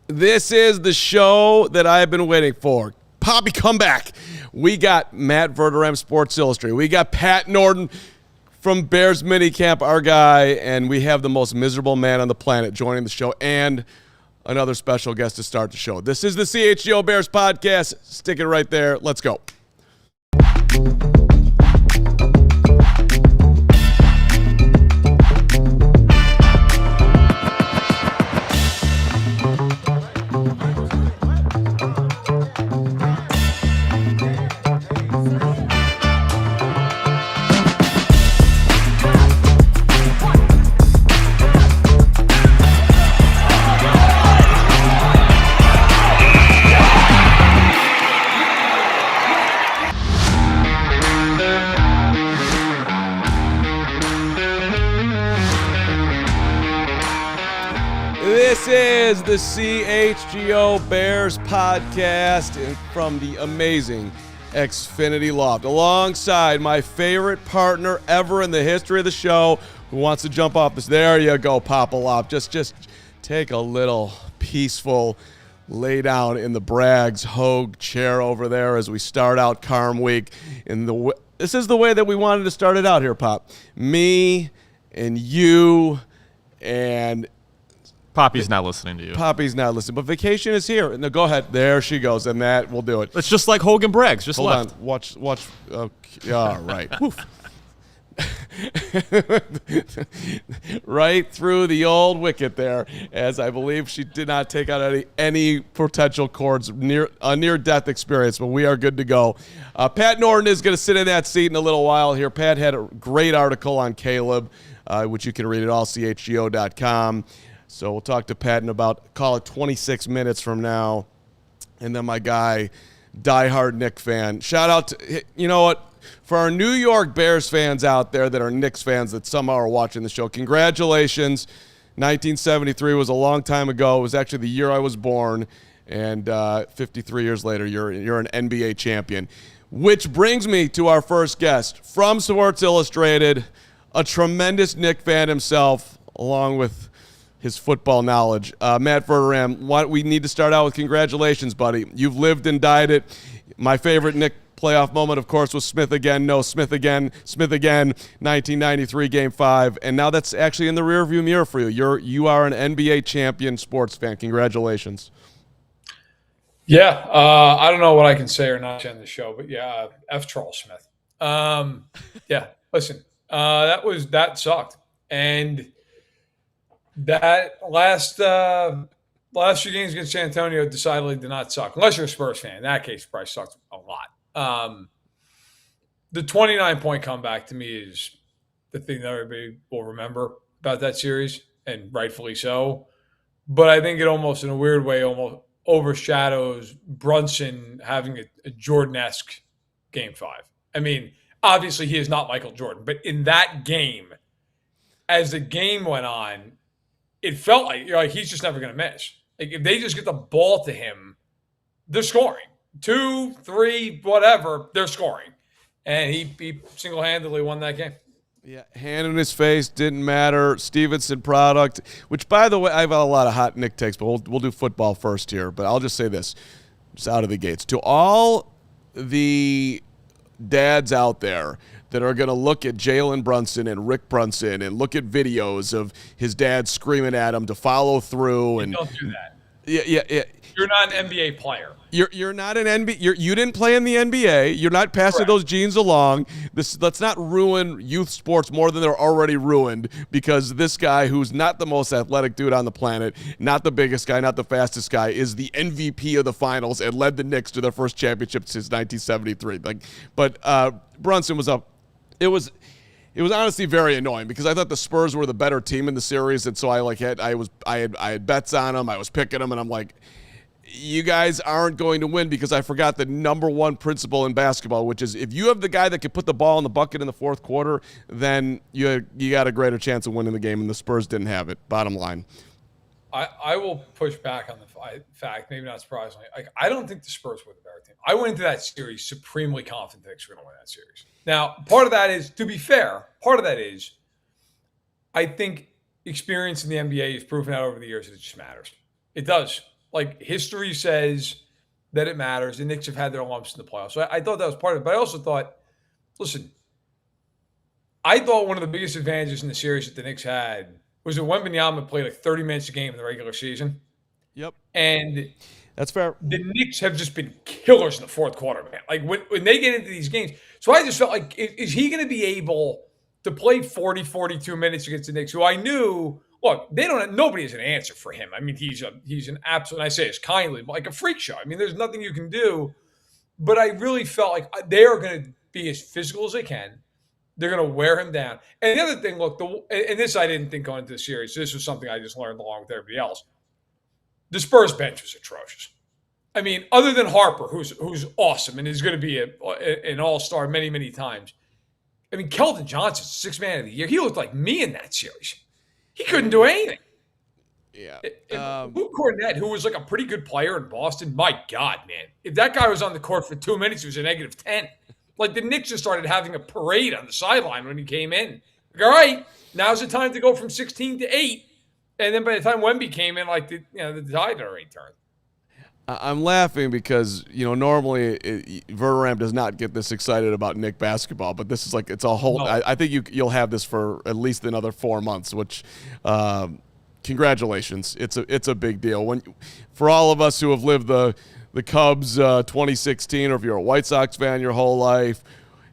This is the show that I've been waiting for. Poppy, come back. We got Matt Verderame, Sports Illustrated. We got Pat Norton from Bears Minicamp, our guy, and we have the most miserable man on the planet joining the show and another special guest to start the show. This is the CHGO Bears Podcast. Stick it right there. Let's go. This is the CHGO Bears Podcast from the amazing Xfinity Loft, alongside my favorite partner ever in the history of the show, who wants to jump off this. There you go, Papa Loft. Just take a little peaceful lay down in the Braggs Hogue chair over there as we start out Carm Week. This is the way that we wanted to start it out here, Pop. Me and you and Poppy's not listening to you. Poppy's not listening, but vacation is here. No, go ahead. There she goes, and that will do it. It's just like Hogan Braggs. Just Hold left. on. Watch. Okay. All right. Right through the old wicket there, as I believe she did not take out any potential cords. Near-death experience, but we are good to go. Pat Norton is going to sit in that seat in a little while here. Pat had a great article on Caleb, which you can read at allchgo.com. So we'll talk to Pat in about, call it 26 minutes from now. And then my guy, diehard Knicks fan. Shout out to, you know what, for our New York Bears fans out there that are Knicks fans that somehow are watching the show, congratulations. 1973 was a long time ago. It was actually the year I was born. And 53 years later, you're an NBA champion. Which brings me to our first guest from Sports Illustrated, a tremendous Knicks fan himself, along with his football knowledge. Matt Verderame, we need to start out with congratulations, buddy. You've lived and died it. My favorite Knicks playoff moment, of course, was Smith again, 1993 Game 5, and now that's actually in the rearview mirror for you. You are an NBA champion sports fan. Congratulations. Yeah, I don't know what I can say or not on the show, but yeah, F. Charles Smith. Yeah, listen, that sucked, and that last few games against San Antonio decidedly did not suck. Unless you're a Spurs fan. In that case, it probably sucked a lot. The 29-point comeback to me is the thing that everybody will remember about that series, and rightfully so. But I think it almost, in a weird way, almost overshadows Brunson having a Jordan-esque Game 5. I mean, obviously he is not Michael Jordan, but in that game, as the game went on, it felt like he's just never going to miss. Like, if they just get the ball to him, they're scoring. 2, 3, whatever, they're scoring. And he single-handedly won that game. Yeah, hand in his face, didn't matter. Stevenson product, which, by the way, I have a lot of hot Knicks takes, but we'll do football first here. But I'll just say this, just out of the gates. To all the dads out there that are going to look at Jalen Brunson and Rick Brunson and look at videos of his dad screaming at him to follow through. And don't do that. Yeah. You're not an NBA player. You're not an NBA. You didn't play in the NBA. You're not passing Correct. those genes along. Let's not ruin youth sports more than they're already ruined because this guy, who's not the most athletic dude on the planet, not the biggest guy, not the fastest guy, is the MVP of the finals and led the Knicks to their first championship since 1973. But Brunson was up. It was honestly very annoying because I thought the Spurs were the better team in the series, and so I had bets on them. I was picking them, and I'm like, you guys aren't going to win because I forgot the number one principle in basketball, which is if you have the guy that can put the ball in the bucket in the fourth quarter, then you got a greater chance of winning the game, and the Spurs didn't have it. Bottom line. I will push back on the fact, maybe not surprisingly. I don't think the Spurs were the better team. I went into that series supremely confident the Knicks were going to win that series. Now, part of that is, to be fair, I think experience in the NBA has proven out over the years that it just matters. It does. Like, history says that it matters. The Knicks have had their lumps in the playoffs. So I thought that was part of it. But I also thought, listen, I thought one of the biggest advantages in the series that the Knicks had was that Wembanyama played like 30 minutes a game in the regular season. Yep. And that's fair. The Knicks have just been killers in the fourth quarter, man. Like, when they get into these games. So I just felt like, is he going to be able to play 40, 42 minutes against the Knicks, who I knew, look, nobody has an answer for him. I mean, he's an absolute, and I say this kindly, like a freak show. I mean, there's nothing you can do. But I really felt like they are going to be as physical as they can. They're going to wear him down. And the other thing, look, and this I didn't think going into the series. This was something I just learned along with everybody else. The Spurs bench was atrocious. I mean, other than Harper, who's awesome and is going to be an all-star many, many times. I mean, Keldon Johnson, sixth man of the year. He looked like me in that series. He couldn't do anything. Yeah. Luke Cornett, who was like a pretty good player in Boston, my God, man. If that guy was on the court for 2 minutes, he was a -10. Like, the Knicks just started having a parade on the sideline when he came in. Like, all right, now's the time to go from 16 to 8. And then by the time Wemby came in, like, the tide had already turned. I'm laughing because, normally Verderame does not get this excited about Knick basketball, but this is like, it's a whole, I think you'll have this for at least another 4 months, which, congratulations. It's a big deal. For all of us who have lived the Cubs 2016, or if you're a White Sox fan your whole life,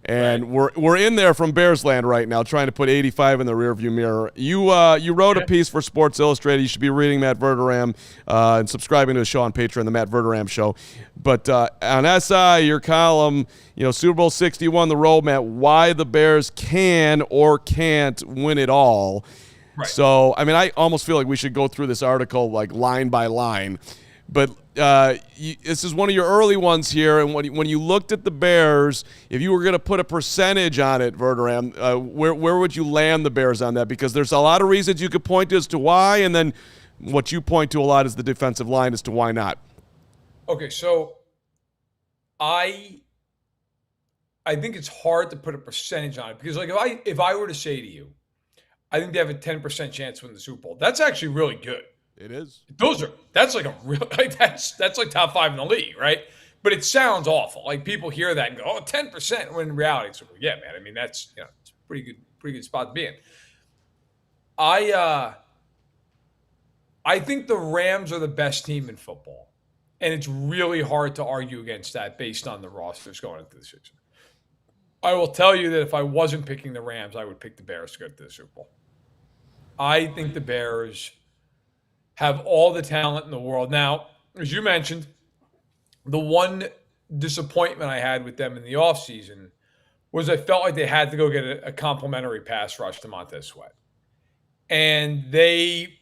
and right. we're in there from Bears land right now, trying to put 85 in the rearview mirror. You wrote a piece for Sports Illustrated. You should be reading Matt Verderame and subscribing to the show on Patreon, the Matt Verderame Show. But on SI, your column, Super Bowl 61, the roadmap, why the Bears can or can't win it all. Right. So, I mean, I almost feel like we should go through this article like line by line. But this is one of your early ones here, and when you looked at the Bears, if you were going to put a percentage on it, Verderame, where would you land the Bears on that? Because there's a lot of reasons you could point to as to why, and then what you point to a lot is the defensive line as to why not. Okay, so I think it's hard to put a percentage on it because, like, if I were to say to you, I think they have a 10% chance to win the Super Bowl. That's actually really good. It is. That's like a real, like that's like top 5 in the league, right? But it sounds awful. Like, people hear that and go, "Oh, 10%." When in reality, it's like, yeah, man. I mean, that's it's a pretty good spot to be in. I think the Rams are the best team in football, and it's really hard to argue against that based on the rosters going into the season. I will tell you that if I wasn't picking the Rams, I would pick the Bears to go to the Super Bowl. I think the Bears have all the talent in the world. Now, as you mentioned, the one disappointment I had with them in the offseason was I felt like they had to go get a complimentary pass rush to Montez Sweat. And they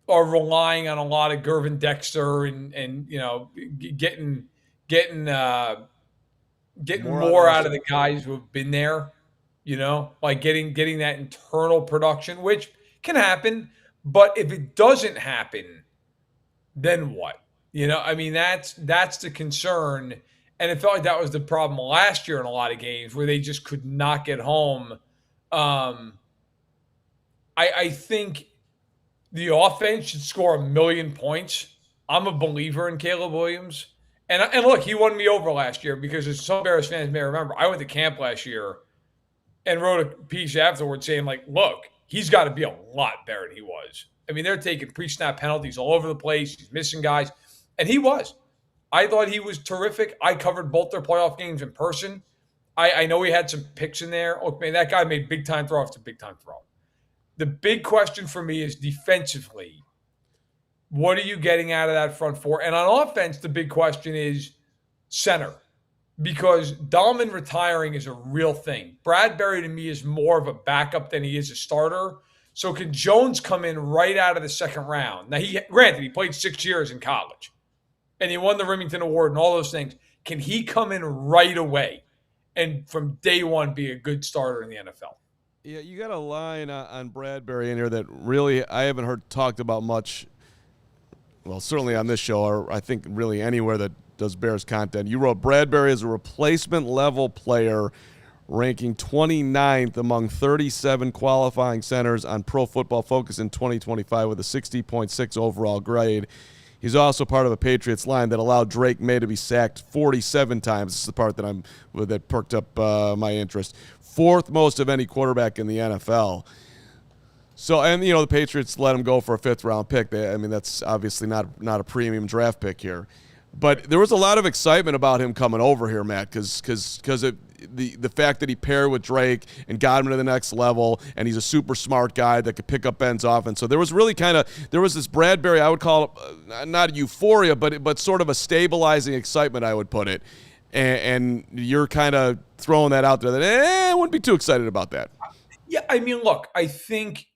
are relying on a lot of Gervin Dexter and getting more out of the guys who have been there, like getting that internal production, which can happen. But if it doesn't happen, then what? I mean, that's the concern. And it felt like that was the problem last year in a lot of games where they just could not get home. I think the offense should score 1 million points. I'm a believer in Caleb Williams. And look, he won me over last year because, as some Bears fans may remember, I went to camp last year and wrote a piece afterwards saying, like, look, he's got to be a lot better than he was. I mean, they're taking pre-snap penalties all over the place. He's missing guys. And he was. I thought he was terrific. I covered both their playoff games in person. I know he had some picks in there. Oh, man, that guy made big-time throw after big-time throw. The big question for me is defensively, what are you getting out of that front four? And on offense, the big question is center. Because Dahlman retiring is a real thing. Bradbury, to me, is more of a backup than he is a starter. So can Jones come in right out of the second round? Now, granted, he played 6 years in college, and he won the Remington Award and all those things. Can he come in right away and from day one be a good starter in the NFL? Yeah, you got a line on Bradbury in here that really I haven't heard talked about much. Well, certainly on this show, or I think really anywhere that does Bears content. You wrote Bradbury as a replacement level player, ranking 29th among 37 qualifying centers on Pro Football Focus in 2025 with a 60.6 overall grade. He's also part of a Patriots line that allowed Drake May to be sacked 47 times. This is the part that perked up my interest. Fourth most of any quarterback in the NFL. So, and the Patriots let him go for a 5th-round pick. That's obviously not a premium draft pick here. But there was a lot of excitement about him coming over here, Matt, because the fact that he paired with Drake and got him to the next level, and he's a super smart guy that could pick up Ben's offense. So there was really there was this Bradbury, I would call it not a euphoria, but sort of a stabilizing excitement, I would put it. And you're kind of throwing that out there that I wouldn't be too excited about that. Yeah, look, I think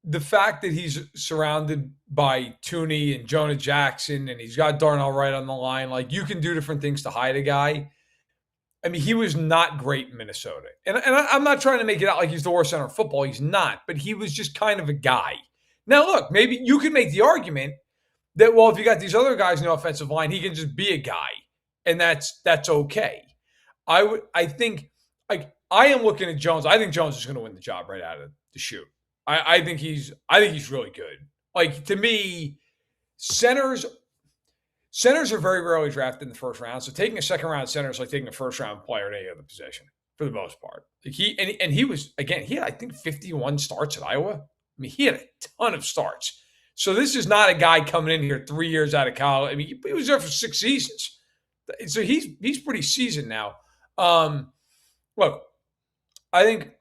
the fact that he's surrounded by Tooney and Jonah Jackson and he's got Darnell Wright on the line, like you can do different things to hide a guy. He was not great in Minnesota. And I'm not trying to make it out like he's the worst center of football. He's not, but he was just kind of a guy. Now, look, maybe you could make the argument that, well, if you got these other guys in the offensive line, he can just be a guy. And that's okay. I think I am looking at Jones. I think Jones is going to win the job right out of the chute. I think he's really good. Like, to me, centers are very rarely drafted in the first round. So taking a second-round center is like taking a first-round player at any other position for the most part. Like he was, again, he had, I think, 51 starts at Iowa. He had a ton of starts. So this is not a guy coming in here 3 years out of college. He was there for 6 seasons. So he's pretty seasoned now. Look, I think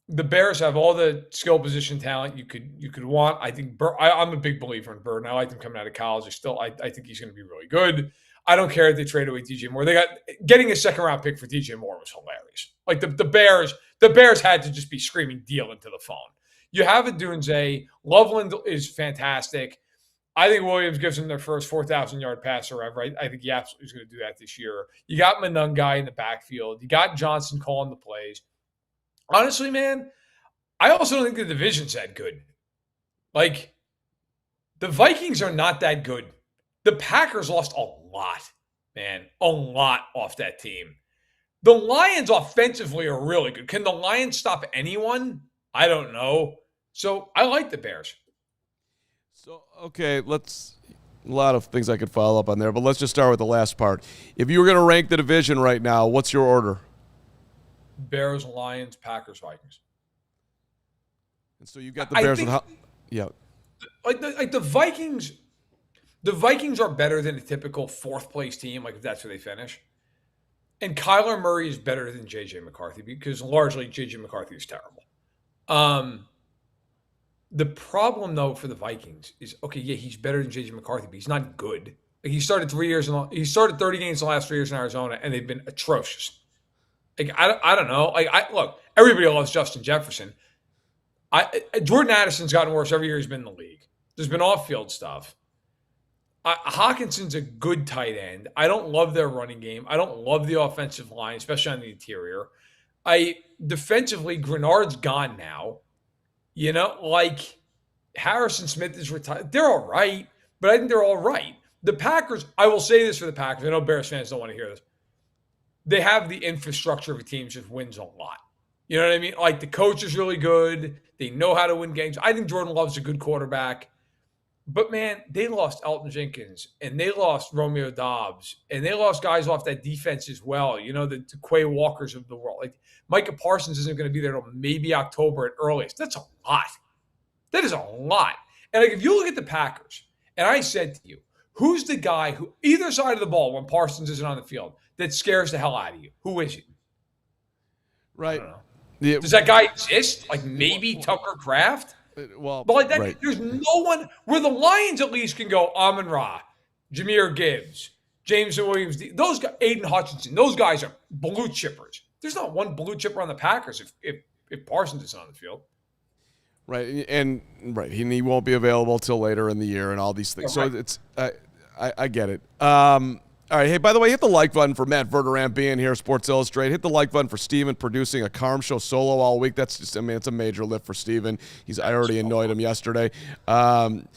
the Bears have all the skill position talent you could want. I think I'm a big believer in Bird, and I like him coming out of college. I think he's going to be really good. I don't care if they trade away DJ Moore. Getting a second-round pick for DJ Moore was hilarious. Like the Bears had to just be screaming deal into the phone. You have a Dunze. Loveland is fantastic. I think Williams gives them their first 4,000-yard passer ever. I think he absolutely is going to do that this year. You got Monungai in the backfield. You got Johnson calling the plays. Honestly, man, I also don't think the division's that good. Like, the Vikings are not that good. The Packers lost a lot, man. A lot off that team. The Lions offensively are really good. Can the Lions stop anyone? I don't know. So I like the Bears. So, okay, a lot of things I could follow up on there, but let's just start with the last part. If you were going to rank the division right now, what's your order? Bears, Lions, Packers, Vikings. And so you've got the Bears. Yeah. Like the Vikings. The Vikings are better than a typical 4th-place team, like if that's where they finish. And Kyler Murray is better than J.J. McCarthy because largely J.J. McCarthy is terrible. The problem, though, for the Vikings is, okay, yeah, he's better than J.J. McCarthy, but he's not good. Like he started 30 games in the last 3 years in Arizona, and they've been atrocious. Like I don't know. Look, everybody loves Justin Jefferson. Jordan Addison's gotten worse every year he's been in the league. There's been off-field stuff. Hawkinson's a good tight end. I don't love their running game. I don't love the offensive line, especially on the interior. Defensively, Grenard's gone now. Like Harrison Smith is retired. They're all right, but I think they're all right. The Packers, I will say this for the Packers. I know Bears fans don't want to hear this. They have the infrastructure of a team that just wins a lot. You know what I mean? Like the coach is really good. They know how to win games. I think Jordan Love's a good quarterback. But, man, they lost Elton Jenkins, and they lost Romeo Doubs, and they lost guys off that defense as well. The Quay Walkers of the world. Like Micah Parsons isn't going to be there until maybe October at earliest. That's a lot. That is a lot. And like if you look at the Packers, and I said to you, who's the guy who, either side of the ball when Parsons isn't on the field, that scares the hell out of you? Who is it? Right. I don't know. Yeah. Does that guy exist? Like maybe Tucker Kraft? Well, but like that, right. There's no one where the Lions at least can go Amon-Ra, Jahmyr Gibbs, James Williams, those guys, Aiden Hutchinson. Those guys are blue chippers. There's not one blue chipper on the Packers if Parsons is on the field. Right, and he won't be available till later in the year and all these things. Right. So it's I get it. All right, hey, by the way, hit the like button for Matt Verderame being here, Sports Illustrated. Hit the like button for Steven producing a Carm Show solo all week. That's just, it's a major lift for Steven. I already annoyed him yesterday.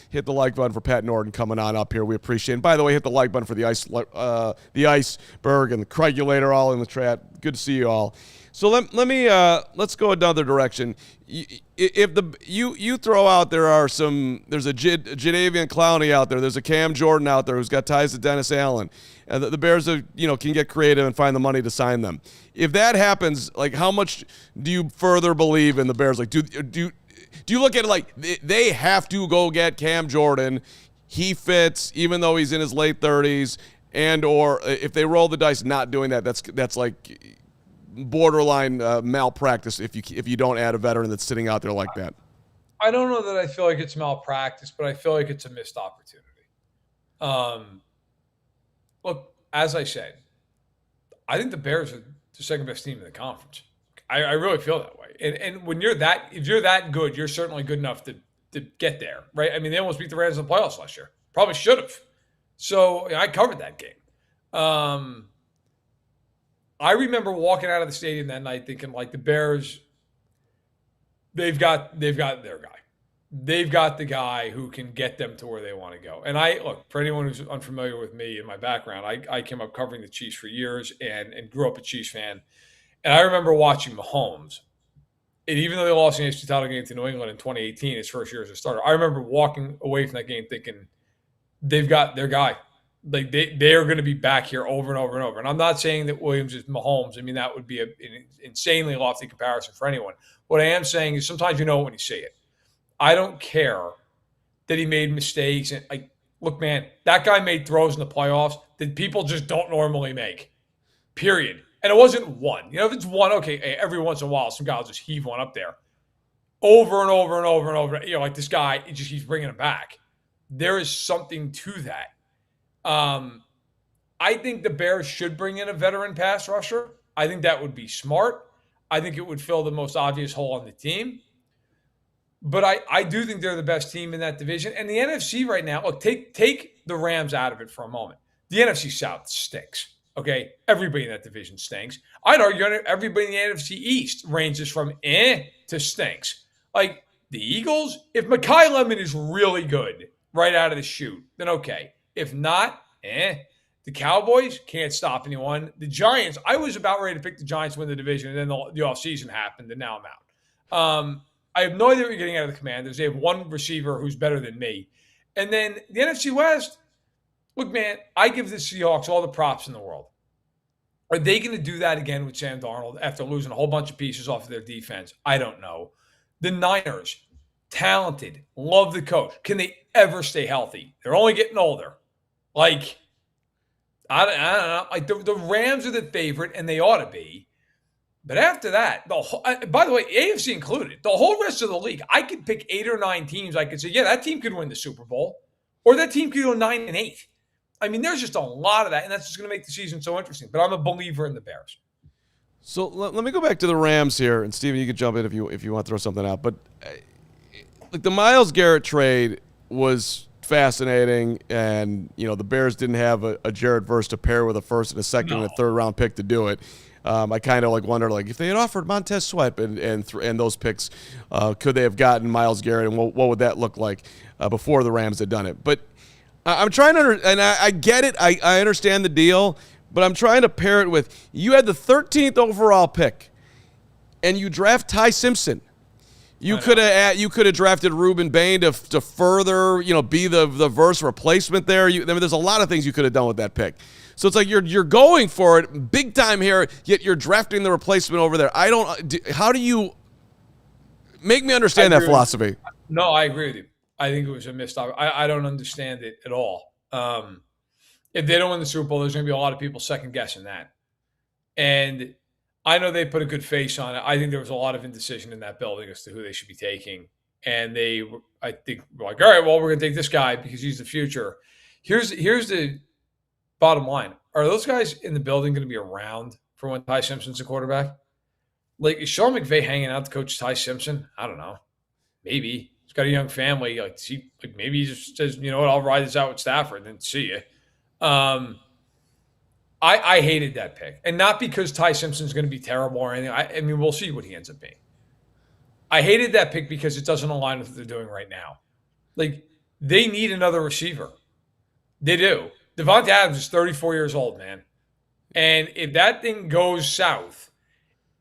Hit the like button for Pat Norton coming on up here. We appreciate it. And by the way, hit the like button for the Iceberg and the Craigulator all in the chat. Good to see you all. So let's go another direction. If you throw out there's a Jadavian Clowney out there, there's a Cam Jordan out there who's got ties to Dennis Allen, and the Bears are, can get creative and find the money to sign them. If that happens, like, how much do you further believe in the Bears? Like, do you look at it like they have to go get Cam Jordan? He fits, even though he's in his late 30s, and or if they roll the dice not doing that, that's like borderline malpractice if you don't add a veteran that's sitting out there like that. I don't know that I feel like it's malpractice, but I feel like it's a missed opportunity. Look, as I said, I think the Bears are the second best team in the conference. I really feel that way. And when if you're that good, you're certainly good enough to get there, right? I mean, they almost beat the Rams in the playoffs last year. Probably should have. So I covered that game. I remember walking out of the stadium that night thinking, like, the Bears, they've got their guy. They've got the guy who can get them to where they want to go. And look, for anyone who's unfamiliar with me and my background, I came up covering the Chiefs for years and grew up a Chiefs fan. And I remember watching Mahomes. And even though they lost the NFC title game to New England in 2018, his first year as a starter, I remember walking away from that game thinking, they've got their guy. Like, they are going to be back here over and over and over. And I'm not saying that Williams is Mahomes. I mean, that would be an insanely lofty comparison for anyone. What I am saying is sometimes you know it when you see it. I don't care that he made mistakes. And, like, look, man, that guy made throws in the playoffs that people just don't normally make, period. And it wasn't one. If it's one, okay, every once in a while, some guy will just heave one up there. Over and over and over and over. Like, this guy, he just keeps bringing it back. There is something to that. I think the Bears should bring in a veteran pass rusher. I think that would be smart. I think it would fill the most obvious hole on the team. But I do think they're the best team in that division. And the NFC right now, look, take the Rams out of it for a moment. The NFC South stinks. Okay, everybody in that division stinks. I'd argue everybody in the NFC East ranges from to stinks. Like, the Eagles, if Mekhi Lemon is really good right out of the chute, then okay. If not, The Cowboys can't stop anyone. The Giants, I was about ready to pick the Giants to win the division, and then the offseason happened, and now I'm out. I have no idea what you're getting out of the Commanders. They have one receiver who's better than me. And then the NFC West, look, man, I give the Seahawks all the props in the world. Are they going to do that again with Sam Darnold after losing a whole bunch of pieces off of their defense? I don't know. The Niners, talented, love the coach. Can they ever stay healthy? They're only getting older. Like, I don't know. Like, the Rams are the favorite, and they ought to be. But after that, by the way, AFC included, the whole rest of the league, I could pick 8 or 9 teams. I could say, yeah, that team could win the Super Bowl, or that team could go 9-8. I mean, there's just a lot of that, and that's just going to make the season so interesting. But I'm a believer in the Bears. So let me go back to the Rams here, and Steven, you can jump in if you want to throw something out. But like, the Myles Garrett trade was fascinating, and the Bears didn't have a Jared Verse to pair with a first and a second and a third round pick to do it. I kind of wonder if they had offered Montez Sweat and those picks, could they have gotten Myles Garrett, and what would that look like before the Rams had done it? But I'm trying to and I get it. I understand the deal, but I'm trying to pair it with, you had the 13th overall pick, and you draft Ty Simpson. You could have drafted Reuben Bain to further be the Verse replacement there. There's a lot of things you could have done with that pick. So it's like you're going for it big time here, yet you're drafting the replacement over there. How do you make me understand that philosophy? No, I agree with you. I think it was a missed opportunity. I don't understand it at all. If they don't win the Super Bowl, there's going to be a lot of people second guessing that. And I know they put a good face on it. I think there was a lot of indecision in that building as to who they should be taking. And I think, were like, all right, well, we're going to take this guy because he's the future. Here's the bottom line. Are those guys in the building going to be around for when Ty Simpson's the quarterback? Like, is Sean McVay hanging out to coach Ty Simpson? I don't know. Maybe. He's got a young family. Maybe he just says, you know what, I'll ride this out with Stafford and then see you. I hated that pick. And not because Ty Simpson's going to be terrible or anything. I mean, we'll see what he ends up being. I hated that pick because it doesn't align with what they're doing right now. Like, they need another receiver. They do. Devontae Adams is 34 years old, man. And if that thing goes south,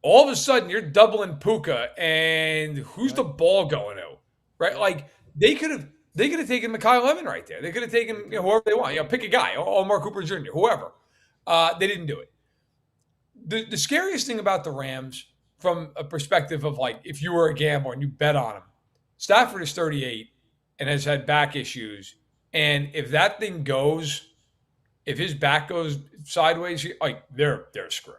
all of a sudden you're doubling Puka, and who's the ball going to? Right? Like they could have taken Mekhi Lemon right there. They could have taken whoever they want. Pick a guy, or Mark Cooper Jr., whoever. They didn't do it. The scariest thing about the Rams, from a perspective of like if you were a gambler and you bet on him, Stafford is 38 and has had back issues, and if that thing goes, if his back goes sideways, like they're screwed.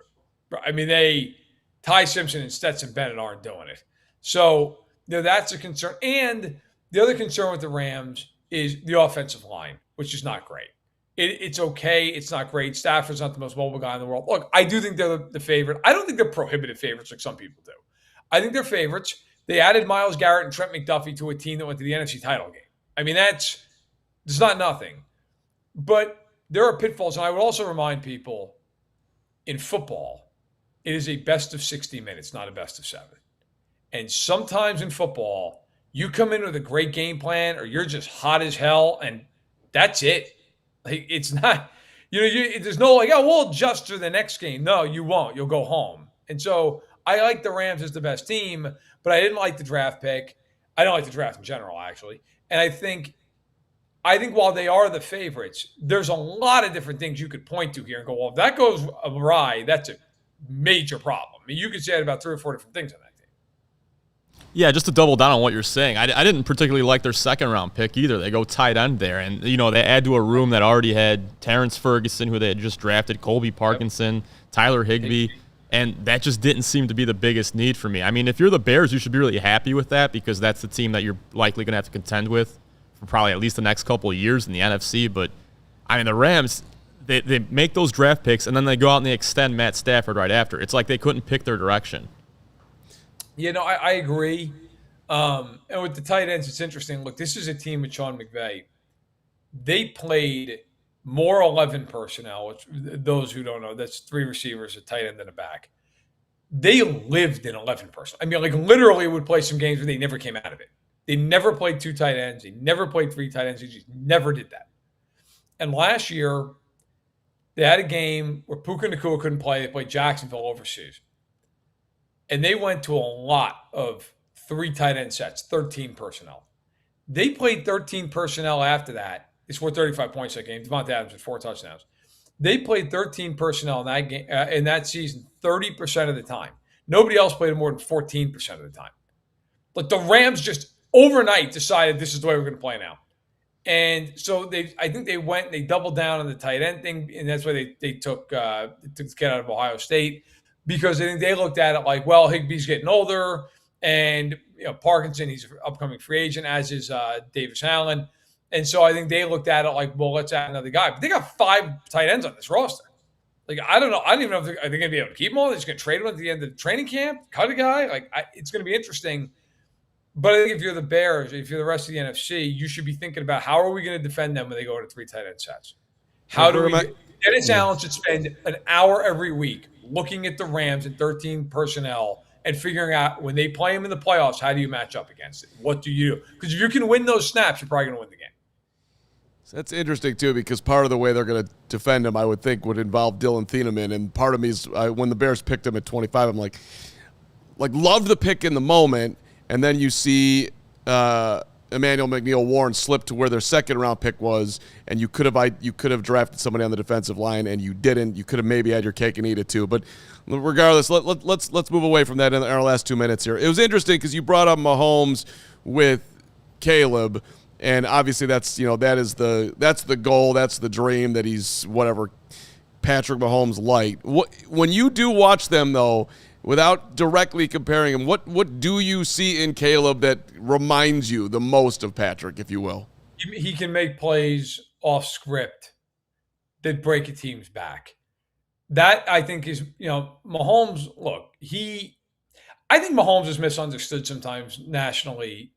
I mean, Ty Simpson and Stetson Bennett aren't doing it. So that's a concern. And the other concern with the Rams is the offensive line, which is not great. It's okay. It's not great. Stafford's not the most mobile guy in the world. Look, I do think they're the favorite. I don't think they're prohibitive favorites like some people do. I think they're favorites. They added Myles Garrett and Trent McDuffie to a team that went to the NFC title game. I mean, it's not nothing. But there are pitfalls. And I would also remind people, in football, it is a best of 60 minutes, not a best of 7. And sometimes in football, you come in with a great game plan or you're just hot as hell, and that's it. Like, it's not, there's no like, we'll adjust to the next game. No, you won't. You'll go home. And so I like the Rams as the best team, but I didn't like the draft pick. I don't like the draft in general, actually. And I think while they are the favorites, there's a lot of different things you could point to here and go, well, if that goes awry, that's a major problem. I mean, you could say about 3 or 4 different things on that team. Yeah, just to double down on what you're saying, I didn't particularly like their second-round pick either. They go tight end there, and they add to a room that already had Terrence Ferguson, who they had just drafted, Colby Parkinson, Tyler Higbee, and that just didn't seem to be the biggest need for me. I mean, if you're the Bears, you should be really happy with that because that's the team that you're likely going to have to contend with for probably at least the next couple of years in the NFC. But, I mean, the Rams, they make those draft picks, and then they go out and they extend Matt Stafford right after. It's like they couldn't pick their direction. I agree. And with the tight ends, it's interesting. Look, this is a team with Sean McVay. They played more 11 personnel, which those who don't know, that's 3 receivers, a tight end, and a back. They lived in 11 personnel. I mean, like literally would play some games where they never came out of it. They never played 2 tight ends. They never played 3 tight ends. They just never did that. And last year, they had a game where Puka Nacua couldn't play. They played Jacksonville overseas. And they went to a lot of 3 tight end sets, 13 personnel. They played 13 personnel after that. They scored 35 points that game. Devontae Adams with 4 touchdowns. They played 13 personnel in that game in that season 30% of the time. Nobody else played more than 14% of the time. But the Rams just overnight decided this is the way we're going to play now. And so I think they went and they doubled down on the tight end thing, and that's why they took the kid out of Ohio State. Because I think they looked at it like, well, Higbee's getting older, and Parkinson, he's an upcoming free agent, as is Davis Allen. And so I think they looked at it like, well, let's add another guy. But they got 5 tight ends on this roster. Like, I don't know. I don't even know if they're going to be able to keep them all. They're just going to trade them at the end of the training camp, cut a guy. Like, it's going to be interesting. But I think if you're the Bears, if you're the rest of the NFC, you should be thinking about how are we going to defend them when they go to 3 tight end sets? How do we – Dennis Allen should spend an hour every week looking at the Rams and 13 personnel and figuring out when they play them in the playoffs, how do you match up against it? What do you do? Because if you can win those snaps, you're probably going to win the game. That's interesting, too, because part of the way they're going to defend him, I would think, would involve Dylan Thieneman. And part of me is when the Bears picked him at 25, I'm like love the pick in the moment. And then you see Emmanuel McNeil-Warren slip to where their second-round pick was, and you could have drafted somebody on the defensive line, and you didn't. You could have maybe had your cake and eat it too. But regardless, let's move away from that in our last 2 minutes here. It was interesting because you brought up Mahomes with Caleb, and obviously that's the goal, that's the dream, that he's whatever Patrick Mahomes light. When you do watch them though, without directly comparing him, what do you see in Caleb that reminds you the most of Patrick, if you will? He can make plays off script that break a team's back. That, I think, is, Mahomes, look, I think Mahomes is misunderstood sometimes nationally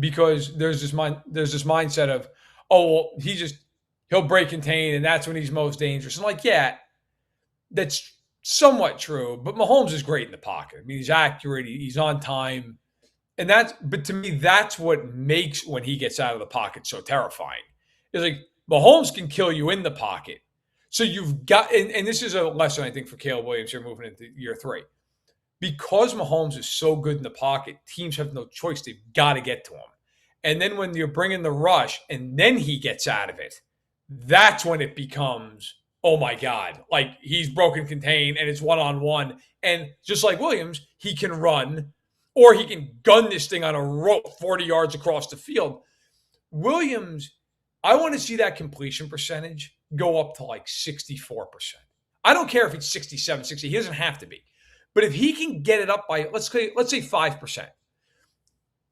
because there's this mindset of, he'll break contain and that's when he's most dangerous. And yeah, that's somewhat true, but Mahomes is great in the pocket. I mean, he's accurate, he's on time. But to me, that's what makes when he gets out of the pocket so terrifying. It's like Mahomes can kill you in the pocket. So you've got, and this is a lesson, I think, for Caleb Williams here moving into year 3. Because Mahomes is so good in the pocket, teams have no choice. They've got to get to him. And then when you're bringing the rush and then he gets out of it, that's when it becomes, oh my God, like he's broken contain and it's one-on-one. And just like Williams, he can run or he can gun this thing on a rope 40 yards across the field. Williams, I want to see that completion percentage go up to like 64%. I don't care if it's 67, 60. He doesn't have to be. But if he can get it up by, let's say 5%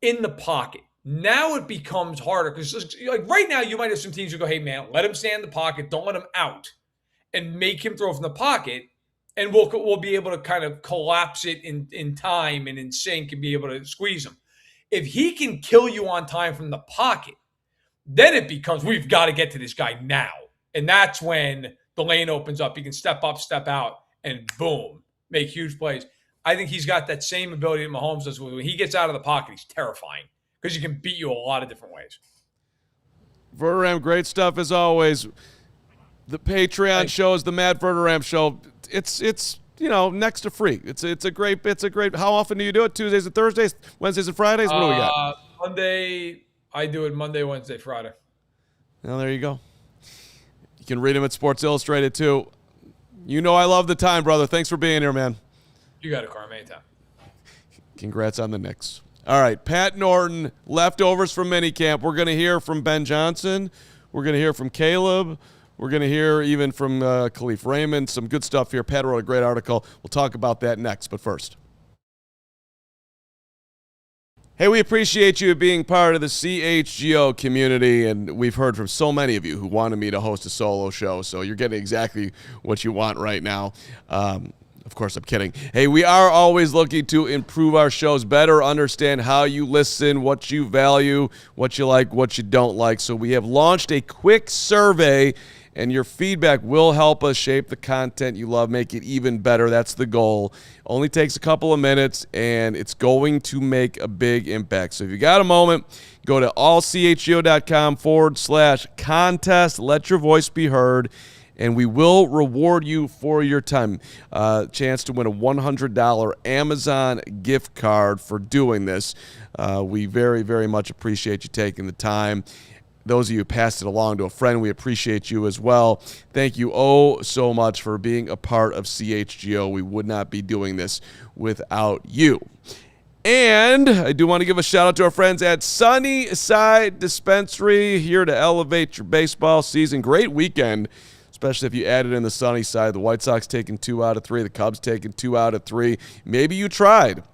in the pocket, now it becomes harder because like right now you might have some teams who go, hey, man, let him stay in the pocket. Don't let him out and make him throw from the pocket. And we'll be able to kind of collapse it in time and in sync and be able to squeeze him. If he can kill you on time from the pocket, then it becomes we've got to get to this guy now. And that's when the lane opens up. He can step up, step out, and boom, make huge plays. I think he's got that same ability that Mahomes does. When he gets out of the pocket, he's terrifying because he can beat you a lot of different ways. Verderame, great stuff as always. The Patreon show is the Matt Verderame show. It's next to free. It's a great. How often do you do it? Tuesdays and Thursdays, Wednesdays and Fridays. What do we got? Monday. I do it Monday, Wednesday, Friday. Well, there you go. You can read him at Sports Illustrated too. You know I love the time, brother. Thanks for being here, man. You got it, Carman. Anytime. Congrats on the Knicks. All right, Pat Norton, leftovers from minicamp. We're going to hear from Ben Johnson. We're going to hear from Caleb. We're going to hear even from Kalif Raymond. Some good stuff here. Pat wrote a great article. We'll talk about that next, but first. Hey, we appreciate you being part of the CHGO community, and we've heard from so many of you who wanted me to host a solo show, so you're getting exactly what you want right now. Of course, I'm kidding. Hey, we are always looking to improve our shows, better understand how you listen, what you value, what you like, what you don't like. So we have launched a quick survey, and your feedback will help us shape the content you love, make it even better. That's the goal. Only takes a couple of minutes, and it's going to make a big impact. So if you got a moment, go to allchgo.com/contest. Let your voice be heard, and we will reward you for your time. Chance to win a $100 Amazon gift card for doing this. We very, very much appreciate you taking the time. Those of you who passed it along to a friend, we appreciate you as well. Thank you so much for being a part of CHGO. We would not be doing this without you. And I do want to give a shout out to our friends at Sunnyside Dispensary, here to elevate your baseball season. Great weekend, especially if you added in the sunny side. The White Sox taking 2 out of 3, the Cubs taking 2 out of 3. Maybe you tried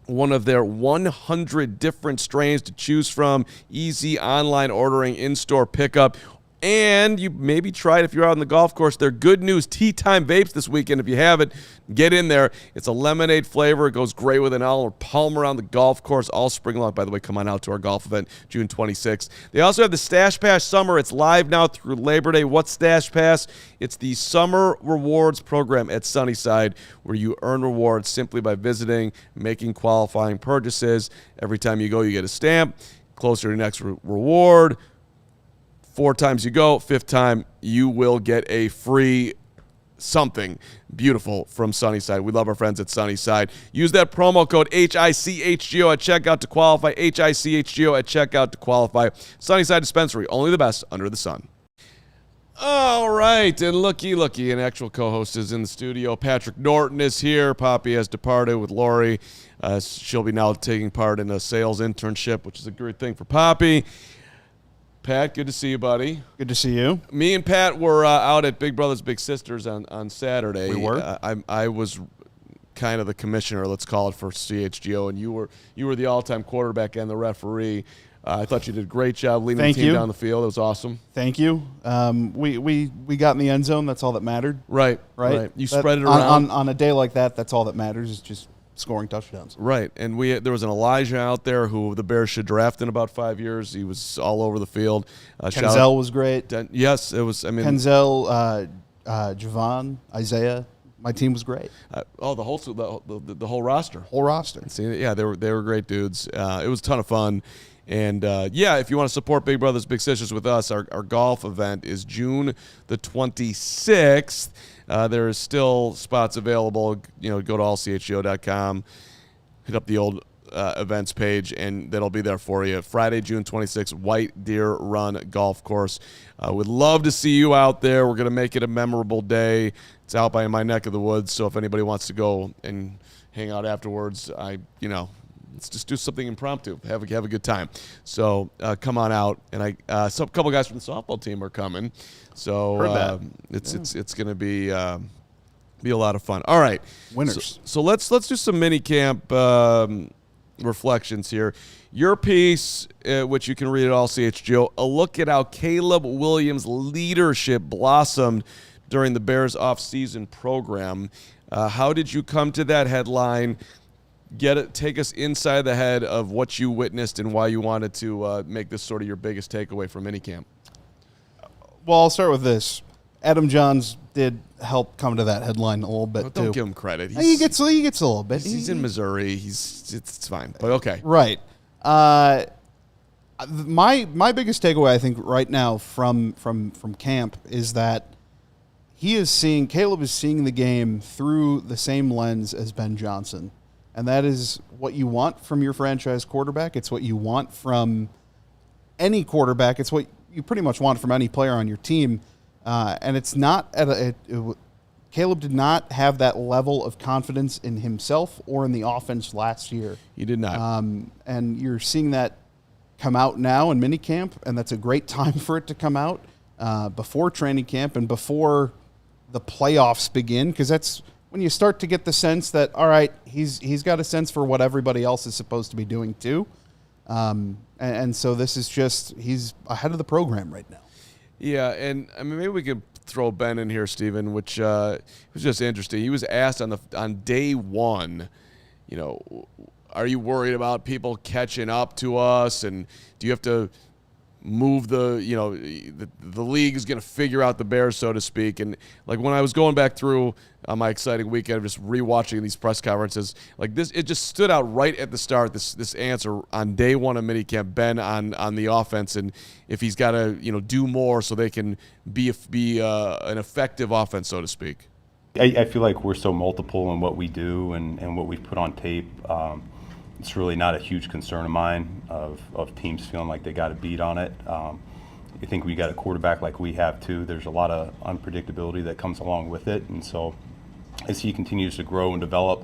one of their 100 different strains to choose from, easy online ordering, in-store pickup. And you maybe tried, if you're out on the golf course, their Good News Tea Time vapes this weekend. If you haven't, get in there. It's a lemonade flavor. It goes great with an Arnold Palmer around the golf course all spring long. By the way, come on out to our golf event, June 26th. They also have the Stash Pass Summer. It's live now through Labor Day. What's Stash Pass? It's the summer rewards program at Sunnyside where you earn rewards simply by visiting, making qualifying purchases. Every time you go, you get a stamp. Closer to your next reward. 4 times you go, 5th time you will get a free something beautiful from Sunnyside. We love our friends at Sunnyside. Use that promo code HICHGO at checkout to qualify. HICHGO at checkout to qualify. Sunnyside Dispensary, only the best under the sun. All right, and looky, an actual co-host is in the studio. Patrick Norton is here. Poppy has departed with Lori. She'll be now taking part in a sales internship, which is a great thing for Poppy. Pat, good to see you, buddy. Good to see you. Me and Pat were out at Big Brothers Big Sisters on Saturday. We were? I was kind of the commissioner, let's call it, for CHGO, and you were the all-time quarterback and the referee. I thought you did a great job leading the team down the field. It was awesome. Thank you. We got in the end zone. That's all that mattered. Right. You spread it around. On a day like that, that's all that matters is just scoring touchdowns. Right, and there was an Elijah out there who the Bears should draft in about 5 years. He was all over the field. Kenzel was great. Yes, it was. I mean, Kenzel, Javon, Isaiah. My team was great. The whole roster. Whole roster. See, yeah, they were great dudes. It was a ton of fun. And, if you want to support Big Brothers Big Sisters with us, our golf event is June the 26th. There is still spots available. Go to allchgo.com, hit up the old events page, and that'll be there for you. Friday, June 26th, White Deer Run Golf Course. Would love to see you out there. We're going to make it a memorable day. It's out by my neck of the woods, so if anybody wants to go and hang out afterwards, let's just do something impromptu. Have a good time. So come on out, and a couple guys from the softball team are coming. So it's going to be a lot of fun. All right, Winners. So let's do some minicamp reflections here. Your piece, which you can read at all CHGO, a look at how Caleb Williams' leadership blossomed during the Bears off-season program. How did you come to that headline? Take us inside the head of what you witnessed and why you wanted to make this sort of your biggest takeaway from minicamp. Well, I'll start with this. Adam Johns did help come to that headline a little bit, too. Don't give him credit. He gets a little bit. He's in Missouri. It's fine, but okay. Right. My biggest takeaway, I think, right now from camp is that Caleb is seeing the game through the same lens as Ben Johnson. And that is what you want from your franchise quarterback. It's what you want from any quarterback. It's what you pretty much want from any player on your team. And it's not Caleb did not have that level of confidence in himself or in the offense last year. He did not. And you're seeing that come out now in minicamp, and that's a great time for it to come out before training camp and before the playoffs begin, because that's when you start to get the sense that, all right, he's got a sense for what everybody else is supposed to be doing too. And so this is just, he's ahead of the program right now. Yeah, and I mean, maybe we could throw Ben in here, Stephen, which was just interesting. He was asked on day one, are you worried about people catching up to us, and do you have to move the league is going to figure out the Bears, so to speak. And like when I was going back through my exciting weekend of just rewatching these press conferences, like this, it just stood out right at the start. This answer on day one of minicamp, Ben on the offense, and if he's got to do more so they can be an effective offense, so to speak. I feel like we're so multiple in what we do and what we've put on tape. It's really not a huge concern of mine of teams feeling like they got to beat on it. I think we got a quarterback like we have too. There's a lot of unpredictability that comes along with it, and so as he continues to grow and develop,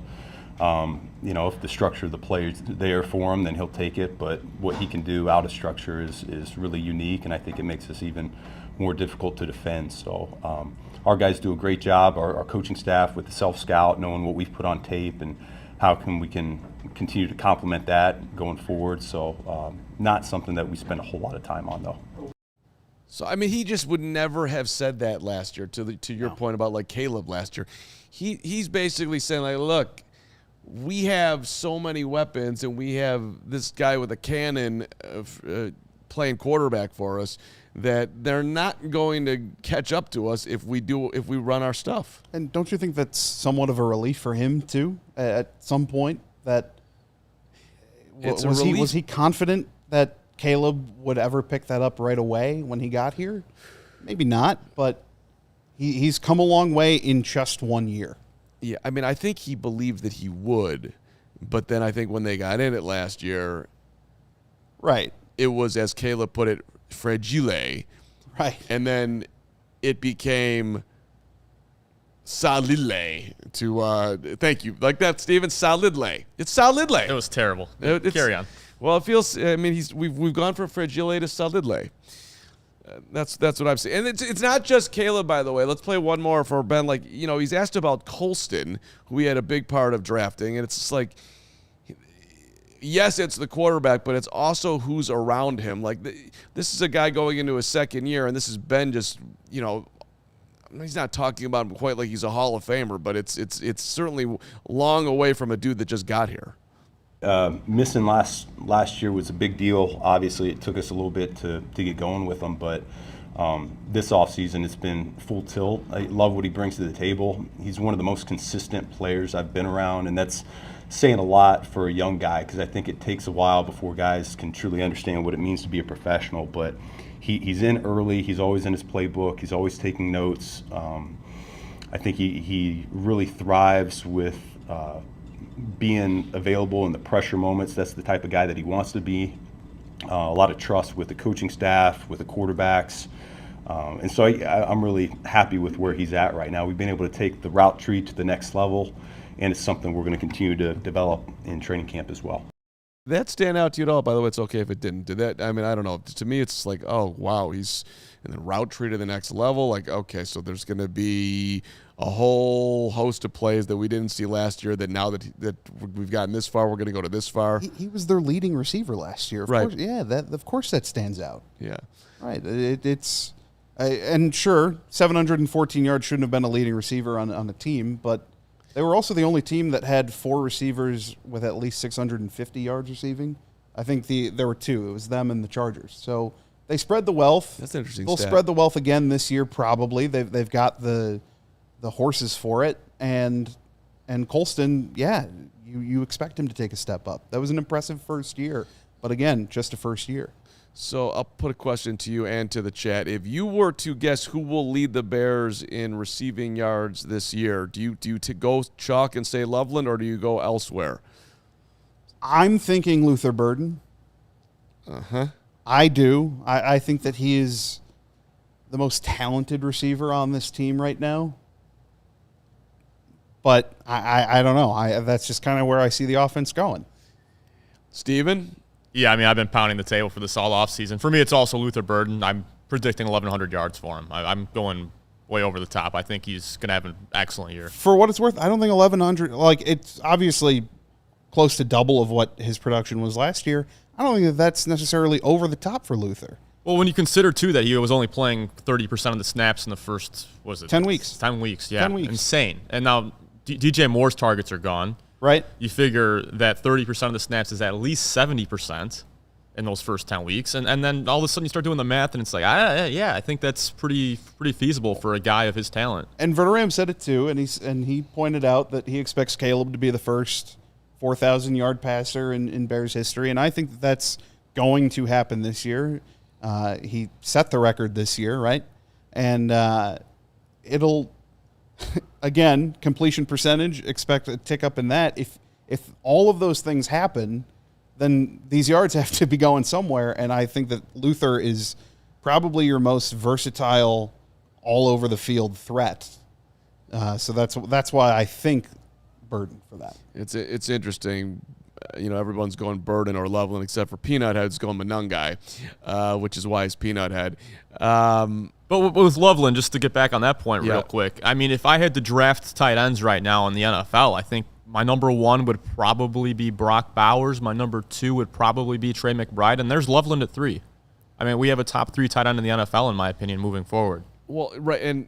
if the structure of the play is there for him, then he'll take it. But what he can do out of structure is really unique, and I think it makes us even more difficult to defend. So our guys do a great job, our coaching staff with the self-scout, knowing what we've put on tape and how we can continue to complement that going forward. So not something that we spend a whole lot of time on, though. So, I mean, he just would never have said that last year, to your point about, like, Caleb last year. He's basically saying, like, look, we have so many weapons, and we have this guy with a cannon playing quarterback for us, that they're not going to catch up to us if we run our stuff. And don't you think that's somewhat of a relief for him too? At some point, that was he confident that Caleb would ever pick that up right away when he got here? Maybe not, but he's come a long way in just 1 year. Yeah, I mean, I think he believed that he would, but then I think when they got in it last year, right, it was, as Caleb put it, fragile. Right. And then it became solidle thank you. Like that, Steven, solidle. It's solidle. It was terrible. Carry on. Well, it feels, I mean, we've gone from fragile to solidle. That's what I'm saying. And it's not just Caleb, by the way. Let's play one more for Ben. Like, he's asked about Colston, who he had a big part of drafting, and it's just like, yes, it's the quarterback, but it's also who's around him. Like, this is a guy going into his second year, and this has been just, he's not talking about him quite like he's a Hall of Famer, but it's certainly long away from a dude that just got here. Missing last year was a big deal. Obviously, it took us a little bit to get going with him, but This offseason, it's been full tilt. I love what he brings to the table. He's one of the most consistent players I've been around, and that's saying a lot for a young guy, because I think it takes a while before guys can truly understand what it means to be a professional. But he's in early. He's always in his playbook. He's always taking notes. I think he really thrives with being available in the pressure moments. That's the type of guy that he wants to be. A lot of trust with the coaching staff, with the quarterbacks. And so I'm really happy with where he's at right now. We've been able to take the route tree to the next level, and it's something we're going to continue to develop in training camp as well. Did that stand out to you at all? By the way, it's okay if it didn't. Did that? I mean, I don't know. To me, it's like, oh, wow, he's in the route tree to the next level. Like, okay, so there's going to be a whole host of plays that we didn't see last year that now that we've gotten this far, we're going to go to this far. He was their leading receiver last year. Of Right. course, yeah, of course that stands out. Yeah. Right. And sure, 714 yards shouldn't have been a leading receiver on a team, but they were also the only team that had 4 receivers with at least 650 yards receiving. I think there were 2. It was them and the Chargers. So they spread the wealth. That's an interesting They'll stat. spread the wealth again this year probably. They've got the horses for it, and Colston, yeah, you expect him to take a step up. That was an impressive first year, but again, just a first year. So I'll put a question to you and to the chat. If you were to guess who will lead the Bears in receiving yards this year, do you go chalk and say Loveland, or do you go elsewhere? I'm thinking Luther Burden. Uh-huh. I do. I think that he is the most talented receiver on this team right now. But I don't know. That's just kind of where I see the offense going. Steven? Yeah, I mean, I've been pounding the table for this all offseason. For me, it's also Luther Burden. I'm predicting 1,100 yards for him. I'm going way over the top. I think he's going to have an excellent year. For what it's worth, I don't think 1,100, like, it's obviously close to double of what his production was last year. I don't think that's necessarily over the top for Luther. Well, when you consider, too, that he was only playing 30% of the snaps in the first, 10 weeks. 10 weeks, yeah. 10 weeks. Insane. And now DJ Moore's targets are gone. Right. You figure that 30% of the snaps is at least 70% in those first 10 weeks. And then all of a sudden you start doing the math, and it's like, I think that's pretty feasible for a guy of his talent. And Verderame said it too, and he pointed out that he expects Caleb to be the first 4,000-yard passer in Bears history, and I think that's going to happen this year. He set the record this year, right? And it'll, again, completion percentage, expect a tick up in that. If all of those things happen, then these yards have to be going somewhere, and I think that Luther is probably your most versatile, all-over-the-field threat. So that's why I think Burden for that. It's interesting. Everyone's going Burden or Loveland except for Peanut Head's going Monungai, which is why he's Peanut Head. But with Loveland, just to get back on that point Yeah. real quick, I mean, if I had to draft tight ends right now in the NFL, I think my number 1 would probably be Brock Bowers. My number 2 would probably be Trey McBride. And there's Loveland at 3. I mean, we have a top 3 tight end in the NFL, in my opinion, moving forward. Well, right, and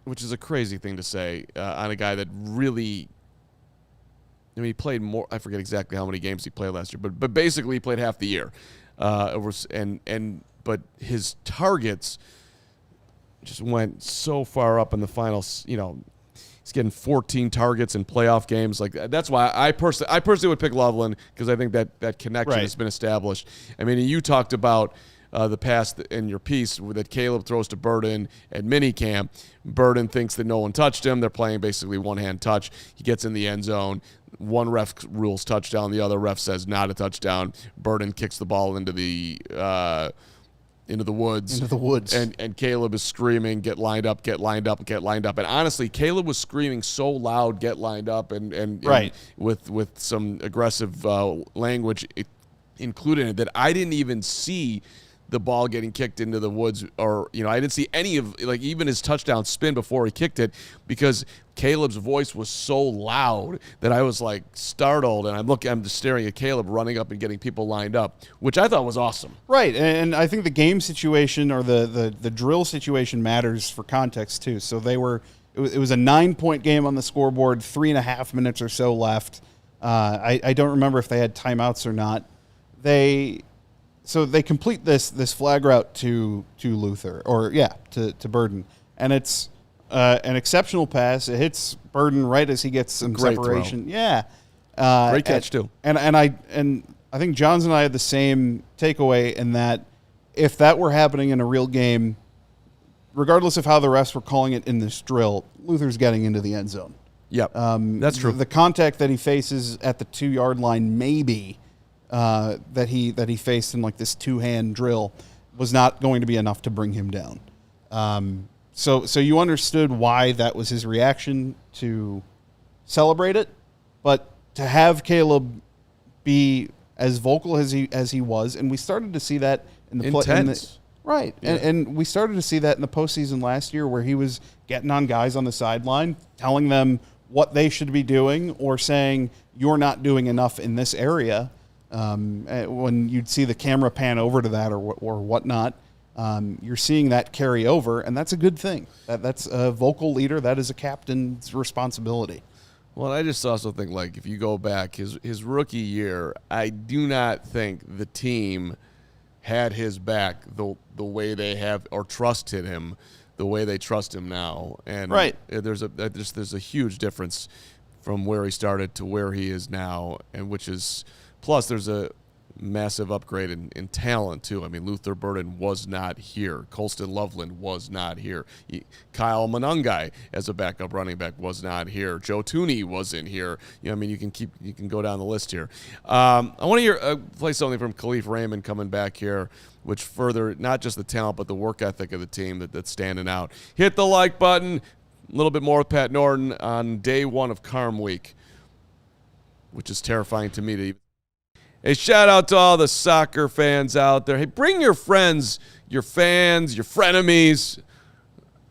which is a crazy thing to say on a guy that really, he played more. I forget exactly how many games he played last year, but basically he played half the year. But his targets just went so far up in the finals. He's getting 14 targets in playoff games. Like, that's why I personally would pick Loveland, because I think that connection has been established. I mean, you talked about the pass in your piece that Caleb throws to Burden at minicamp. Burden thinks that no one touched him. They're playing basically one-hand touch. He gets in the end zone. One ref rules touchdown. The other ref says not a touchdown. Burden kicks the ball into the woods. Into the woods. And Caleb is screaming, get lined up, get lined up, get lined up. And honestly, Caleb was screaming so loud, get lined up, and with some aggressive language included in it, that I didn't even see the ball getting kicked into the woods, or I didn't see any of, like, even his touchdown spin before he kicked it, because Caleb's voice was so loud that I was like startled, and I'm just staring at Caleb running up and getting people lined up, which I thought was awesome. Right, and I think the game situation or the drill situation matters for context too. So it was a 9-point game on the scoreboard, 3.5 minutes or so left. I don't remember if they had timeouts or not. They so they complete this flag route to Luther, to Burden, and it's an exceptional pass. It hits Burden right as he gets some Great separation. throw. Yeah, Great catch too. And I think Johns and I had the same takeaway in that if that were happening in a real game, regardless of how the refs were calling it in this drill, Luther's getting into the end zone. Yep, that's true. The contact that he faces at the 2-yard line, maybe that he faced in like this 2-hand drill, was not going to be enough to bring him down. So you understood why that was his reaction to celebrate it, but to have Caleb be as vocal as he was, and we started to see that in the intense. Right, yeah. And we started to see that in the postseason last year, where he was getting on guys on the sideline, telling them what they should be doing, or saying you're not doing enough in this area. When you'd see the camera pan over to that or whatnot, you're seeing that carry over, and that's a good thing. That's a vocal leader. That is a captain's responsibility. Well, I just also think, like, if you go back his rookie year, I do not think the team had his back the way they have, or trusted him the way they trust him now. And right. there's a huge difference from where he started to where he is now, and which is, plus there's a massive upgrade in talent too. I mean, Luther Burden was not here. Colston Loveland was not here. Kyle Monungai as a backup running back was not here. Joe Tooney wasn't here. I mean, you can go down the list here. I want to play something from Kalif Raymond coming back here, which further not just the talent but the work ethic of the team that's standing out. Hit the like button. A little bit more with Pat Norton on day 1 of Carm Week, which is terrifying to me to. Hey, shout out to all the soccer fans out there. Hey, bring your friends, your fans, your frenemies.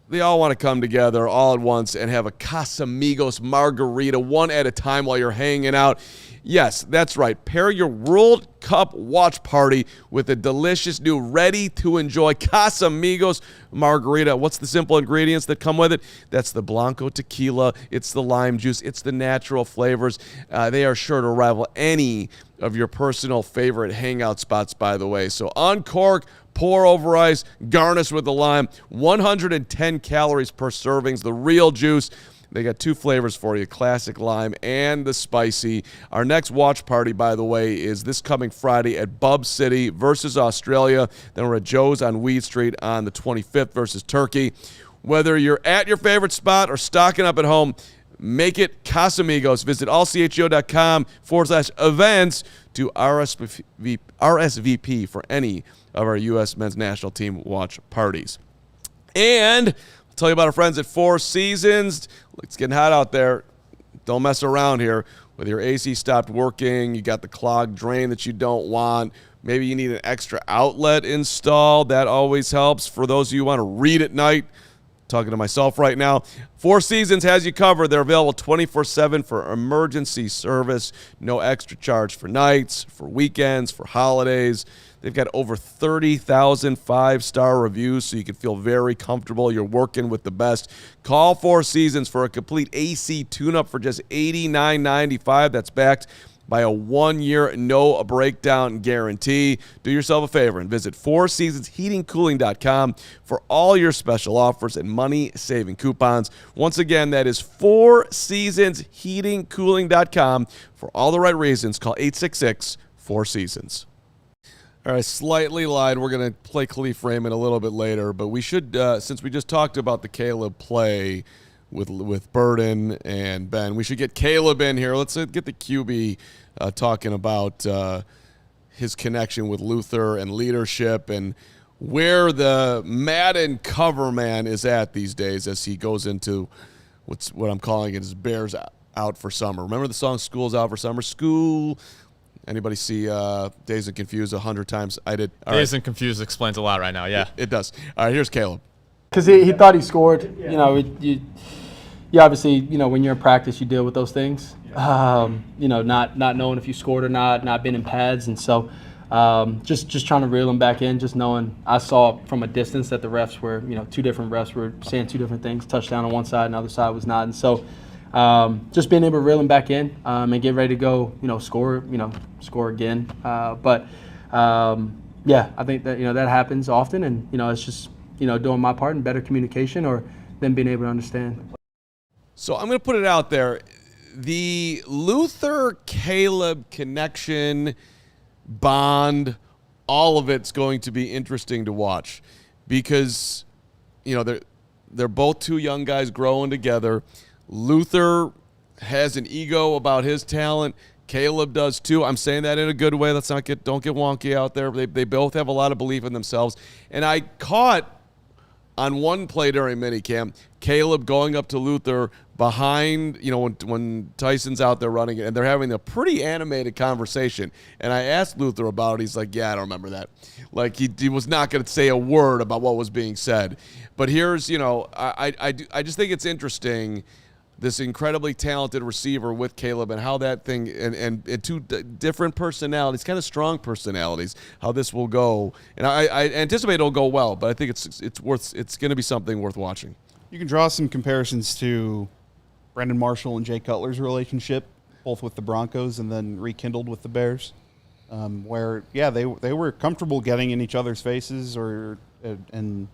They all want to come together all at once and have a Casamigos margarita, one at a time while you're hanging out. Yes, that's right. Pair your World Cup watch party with a delicious new ready-to-enjoy Casamigos margarita. What's the simple ingredients that come with it? That's the Blanco tequila. It's the lime juice. It's the natural flavors. They are sure to rival any of your personal favorite hangout spots, by the way. So uncork, pour over ice, garnish with the lime. 110 calories per servings, the real juice. They got 2 flavors for you, classic lime and the spicy. Our next watch party, by the way, is this coming Friday at Bub City versus Australia. Then we're at Joe's on Weed Street on the 25th versus Turkey. Whether you're at your favorite spot or stocking up at home, make it Casamigos. Visit allchgo.com/events to RSVP for any of our U.S. men's national team watch parties. And I'll tell you about our friends at Four Seasons. It's getting hot out there. Don't mess around here. Whether your AC stopped working, you got the clogged drain that you don't want, maybe you need an extra outlet installed. That always helps. For those of you who want to read at night, talking to myself right now, Four Seasons has you covered. They're available 24/7 for emergency service. No extra charge for nights, for weekends, for holidays. They've got over 30,000 5-star reviews, so you can feel very comfortable you're working with the best. Call Four Seasons for a complete AC tune-up for just $89.95. That's backed by a 1-year no-breakdown guarantee. Do yourself a favor and visit fourseasonsheatingcooling.com for all your special offers and money-saving coupons. Once again, that is fourseasonsheatingcooling.com. For all the right reasons, call 866-4SEASONS. All right, slightly lied. We're going to play Kalif Raymond a little bit later, but we should, since we just talked about the Caleb play with Burden and Ben, we should get Caleb in here. Let's get the QB talking about his connection with Luther and leadership and where the Madden cover man is at these days as he goes into what I'm calling it is Bears out for summer. Remember the song School's Out for Summer? School. Anybody see Dazed and Confused 100 times? I did. Dazed and Confused explains a lot right now, yeah. It does. All right, here's Caleb. Because he thought he scored. You know, you obviously, you know, when you're in practice, you deal with those things. You know, not knowing if you scored or not being in pads. And so just trying to reel him back in, just knowing I saw from a distance that the refs were, you know, 2 different refs were saying 2 different things. Touchdown on one side and the other side was not. And so just being able to reel him back in and get ready to go, you know, score again. Yeah, I think that that happens often, and it's just doing my part and better communication, or them being able to understand. So I'm going to put it out there. The Luther-Caleb connection, bond, all of it's going to be interesting to watch because, they're both two young guys growing together. Luther has an ego about his talent. Caleb does too. I'm saying that in a good way. Don't get wonky out there. They both have a lot of belief in themselves. And I caught on one play during minicamp, Caleb going up to Luther behind, when Tyson's out there running it, and they're having a pretty animated conversation. And I asked Luther about it. He's like, yeah, I don't remember that. Like, he was not going to say a word about what was being said. But here's, I just think it's interesting, this incredibly talented receiver with Caleb and how that thing, and two different personalities, kind of strong personalities, how this will go. And I anticipate it'll go well, but I think it's going to be something worth watching. You can draw some comparisons to Brandon Marshall and Jay Cutler's relationship, both with the Broncos and then rekindled with the Bears, where they were comfortable getting in each other's faces and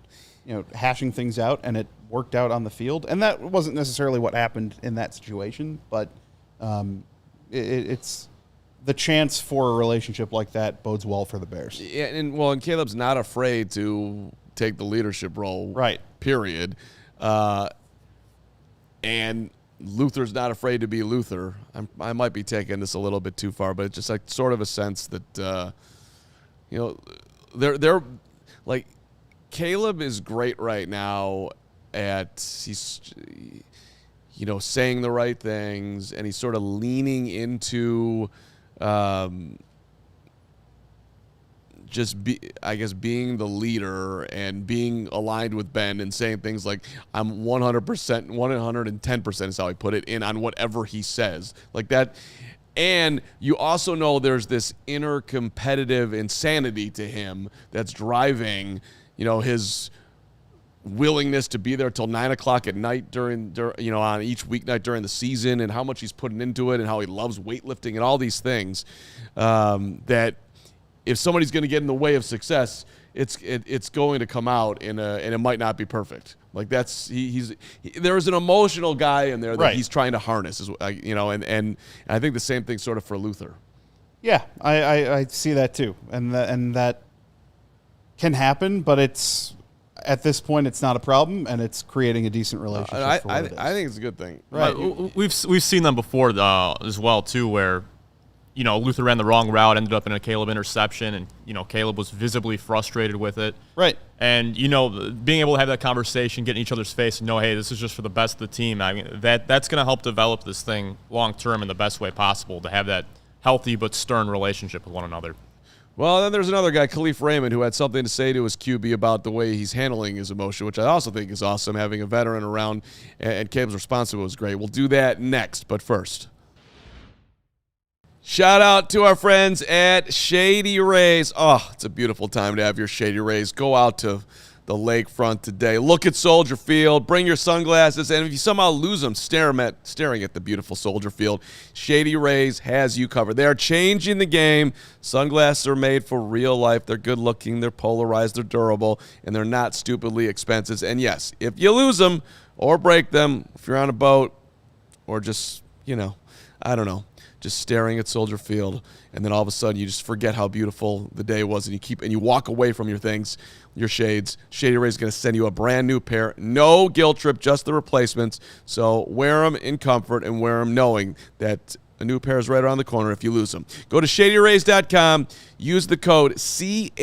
hashing things out, and it worked out on the field. And that wasn't necessarily what happened in that situation, but it's the chance for a relationship like that bodes well for the Bears. Yeah, and Caleb's not afraid to take the leadership role, right? Period. And Luther's not afraid to be Luther. I might be taking this a little bit too far, but it's just like sort of a sense that they're like, Caleb is great right now at he's saying the right things, and he's sort of leaning into being the leader and being aligned with Ben and saying things like, I'm 100%, 110% is how I put it, in on whatever he says. Like that. And you also know there's this inner competitive insanity to him that's driving, his willingness to be there till 9 o'clock at night during on each weeknight during the season, and how much he's putting into it, and how he loves weightlifting and all these things, that if somebody's going to get in the way of success, it's going to come out and it might not be perfect. Like there's an emotional guy in there that right. he's trying to harness, and I think the same thing sort of for Luther. Yeah, I see that too, and that can happen, but at this point it's not a problem, and it's creating a decent relationship. I think it's a good thing. Right, we've seen them before as well too, where Luther ran the wrong route, ended up in a Caleb interception, and Caleb was visibly frustrated with it. Right. And being able to have that conversation, get in each other's face, and know, hey, this is just for the best of the team. I mean, that's going to help develop this thing long term in the best way possible, to have that healthy but stern relationship with one another. Well, then there's another guy, Kalif Raymond, who had something to say to his QB about the way he's handling his emotion, which I also think is awesome, having a veteran around, and Caleb's response to it was great. We'll do that next, but first, shout out to our friends at Shady Rays. Oh, it's a beautiful time to have your Shady Rays. Go out to the lakefront today. Look at Soldier Field. Bring your sunglasses, and if you somehow lose them staring at the beautiful Soldier Field, Shady Rays has you covered. They are changing the game. Sunglasses are made for real life. They're good looking. They're polarized. They're durable, and they're not stupidly expensive. And yes, if you lose them or break them, if you're on a boat or just, I don't know, just staring at Soldier Field, and then all of a sudden you just forget how beautiful the day was, and you walk away from your things, your shades. Shady Rays is going to send you a brand new pair. No guilt trip, just the replacements. So wear them in comfort and wear them knowing that a new pair is right around the corner if you lose them. Go to ShadyRays.com, use the code CHGOSR,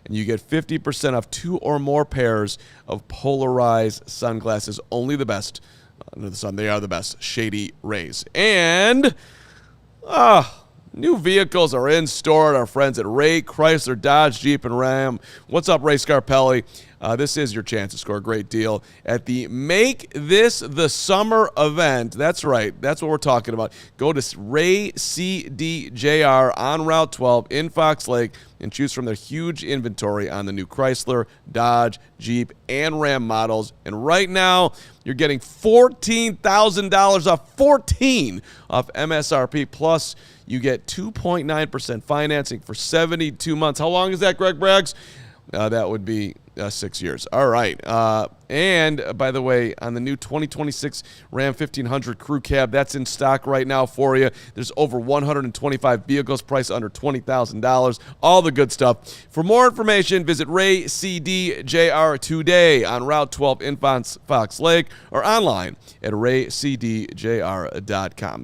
and you get 50% off 2 or more pairs of polarized sunglasses. Only the best under the sun. They are the best. Shady Rays. And new vehicles are in store at our friends at Ray Chrysler Dodge Jeep and Ram. What's up, Ray Scarpelli? this is your chance to score a great deal at the Make This the Summer event. That's right. That's what we're talking about. Go to Ray CDJR on Route 12 in Fox Lake and choose from their huge inventory on the new Chrysler, Dodge, Jeep, and Ram models. And right now, you're getting $14,000 off, 14 off MSRP. Plus, you get 2.9% financing for 72 months. How long is that, Greg Braggs? That would be 6 years. All right. And by the way, on the new 2026 Ram 1500 Crew Cab, that's in stock right now for you. There's over 125 vehicles priced under $20,000. All the good stuff. For more information, visit Ray CDJR today on Route 12 in Fox Lake or online at raycdjr.com.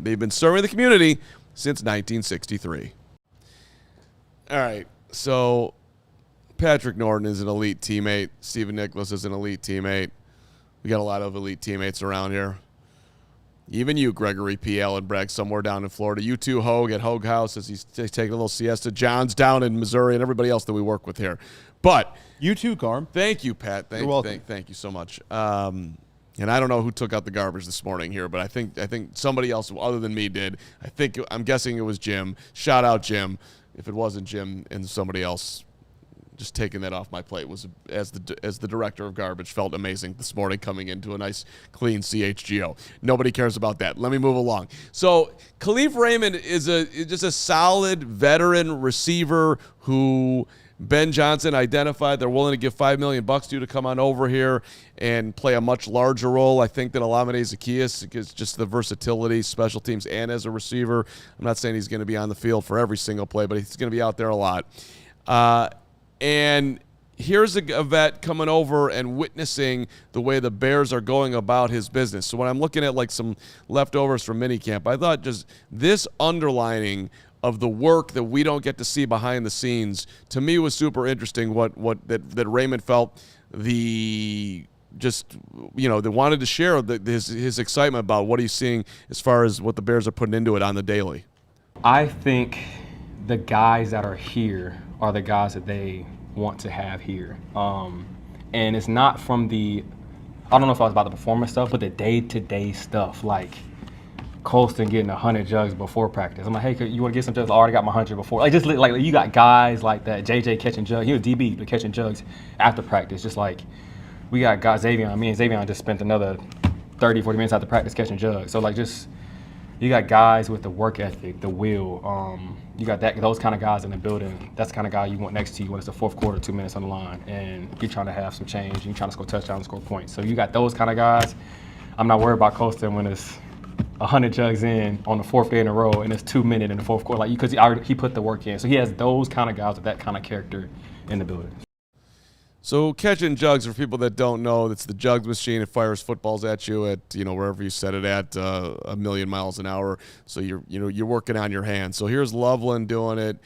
They've been serving the community since 1963. All right. So Patrick Norton is an elite teammate. Stephen Nicholas is an elite teammate. We got a lot of elite teammates around here. Even you, Gregory P. Allen Bragg, somewhere down in Florida. You too, Hogue at Hogue House as he's taking a little siesta. John's down in Missouri and everybody else that we work with here. But You too, Carm. thank you, Pat. You're welcome. Thank you so much. And I don't know who took out the garbage this morning here, but I think somebody else other than me did. I'm guessing it was Jim. Shout out Jim. If it wasn't Jim and somebody else, just taking that off my plate was, as the director of garbage, felt amazing this morning coming into a nice clean CHGO. Nobody cares about that. Let me move along. So Kalif Raymond is just a solid veteran receiver who Ben Johnson identified they're willing to give $5 million to come on over here and play a much larger role. I think that Olamide Zaccheaus is just the versatility, special teams, and as a receiver. I'm not saying he's going to be on the field for every single play, but he's going to be out there a lot. And here's a vet coming over and witnessing the way the Bears are going about his business. So when I'm looking at like some leftovers from minicamp, I thought just this underlining of the work that we don't get to see behind the scenes, to me was super interesting. That Raymond felt they wanted to share his excitement about what he's seeing as far as what the Bears are putting into it on the daily. I think the guys that are here are the guys that they want to have here. And it's not from I don't know if I was about the performance stuff, but the day-to-day stuff, like Colston getting 100 jugs before practice. I'm like, hey, you want to get some jugs? I already got my 100 before. Like, just like you got guys like that. JJ catching jugs. He was DB, but catching jugs after practice. Just like we got guys, Xavier. Me and Xavier just spent another 30, 40 minutes after practice catching jugs. So, like, just you got guys with the work ethic, the will. You got those kind of guys in the building. That's the kind of guy you want next to you when it's the fourth quarter, 2 minutes on the line, and you're trying to have some change. You're trying to score touchdowns and score points. So you got those kind of guys. I'm not worried about Colston when it's 100 jugs in on the fourth day in a row and it's 2 minutes in the fourth quarter, because he put the work in. So he has those kind of guys with that kind of character in the building. So catching jugs, for people that don't know, it's the jugs machine. It fires footballs at you at wherever you set it at, 1,000,000 miles an hour. So you're working on your hands. So here's Loveland doing it,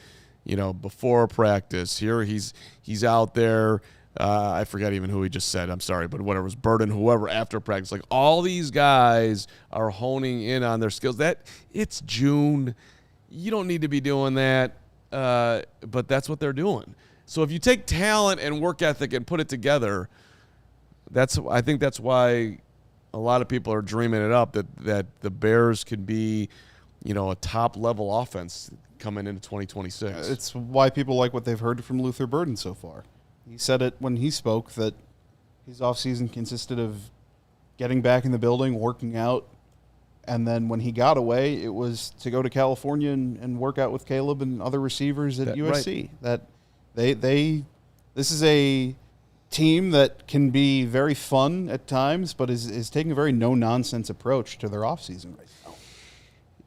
before practice. Here he's out there. I forget even who he just said. I'm sorry, but whatever, it was Burden, whoever, after practice. Like, all these guys are honing in on their skills. It's June. You don't need to be doing that, but that's what they're doing. So if you take talent and work ethic and put it together, I think that's why a lot of people are dreaming it up, that the Bears could be, a top-level offense coming into 2026. It's why people like what they've heard from Luther Burden so far. He said it when he spoke that his offseason consisted of getting back in the building, working out, and then when he got away, it was to go to California and work out with Caleb and other receivers at USC. Right. This is a team that can be very fun at times, but is taking a very no-nonsense approach to their offseason right now.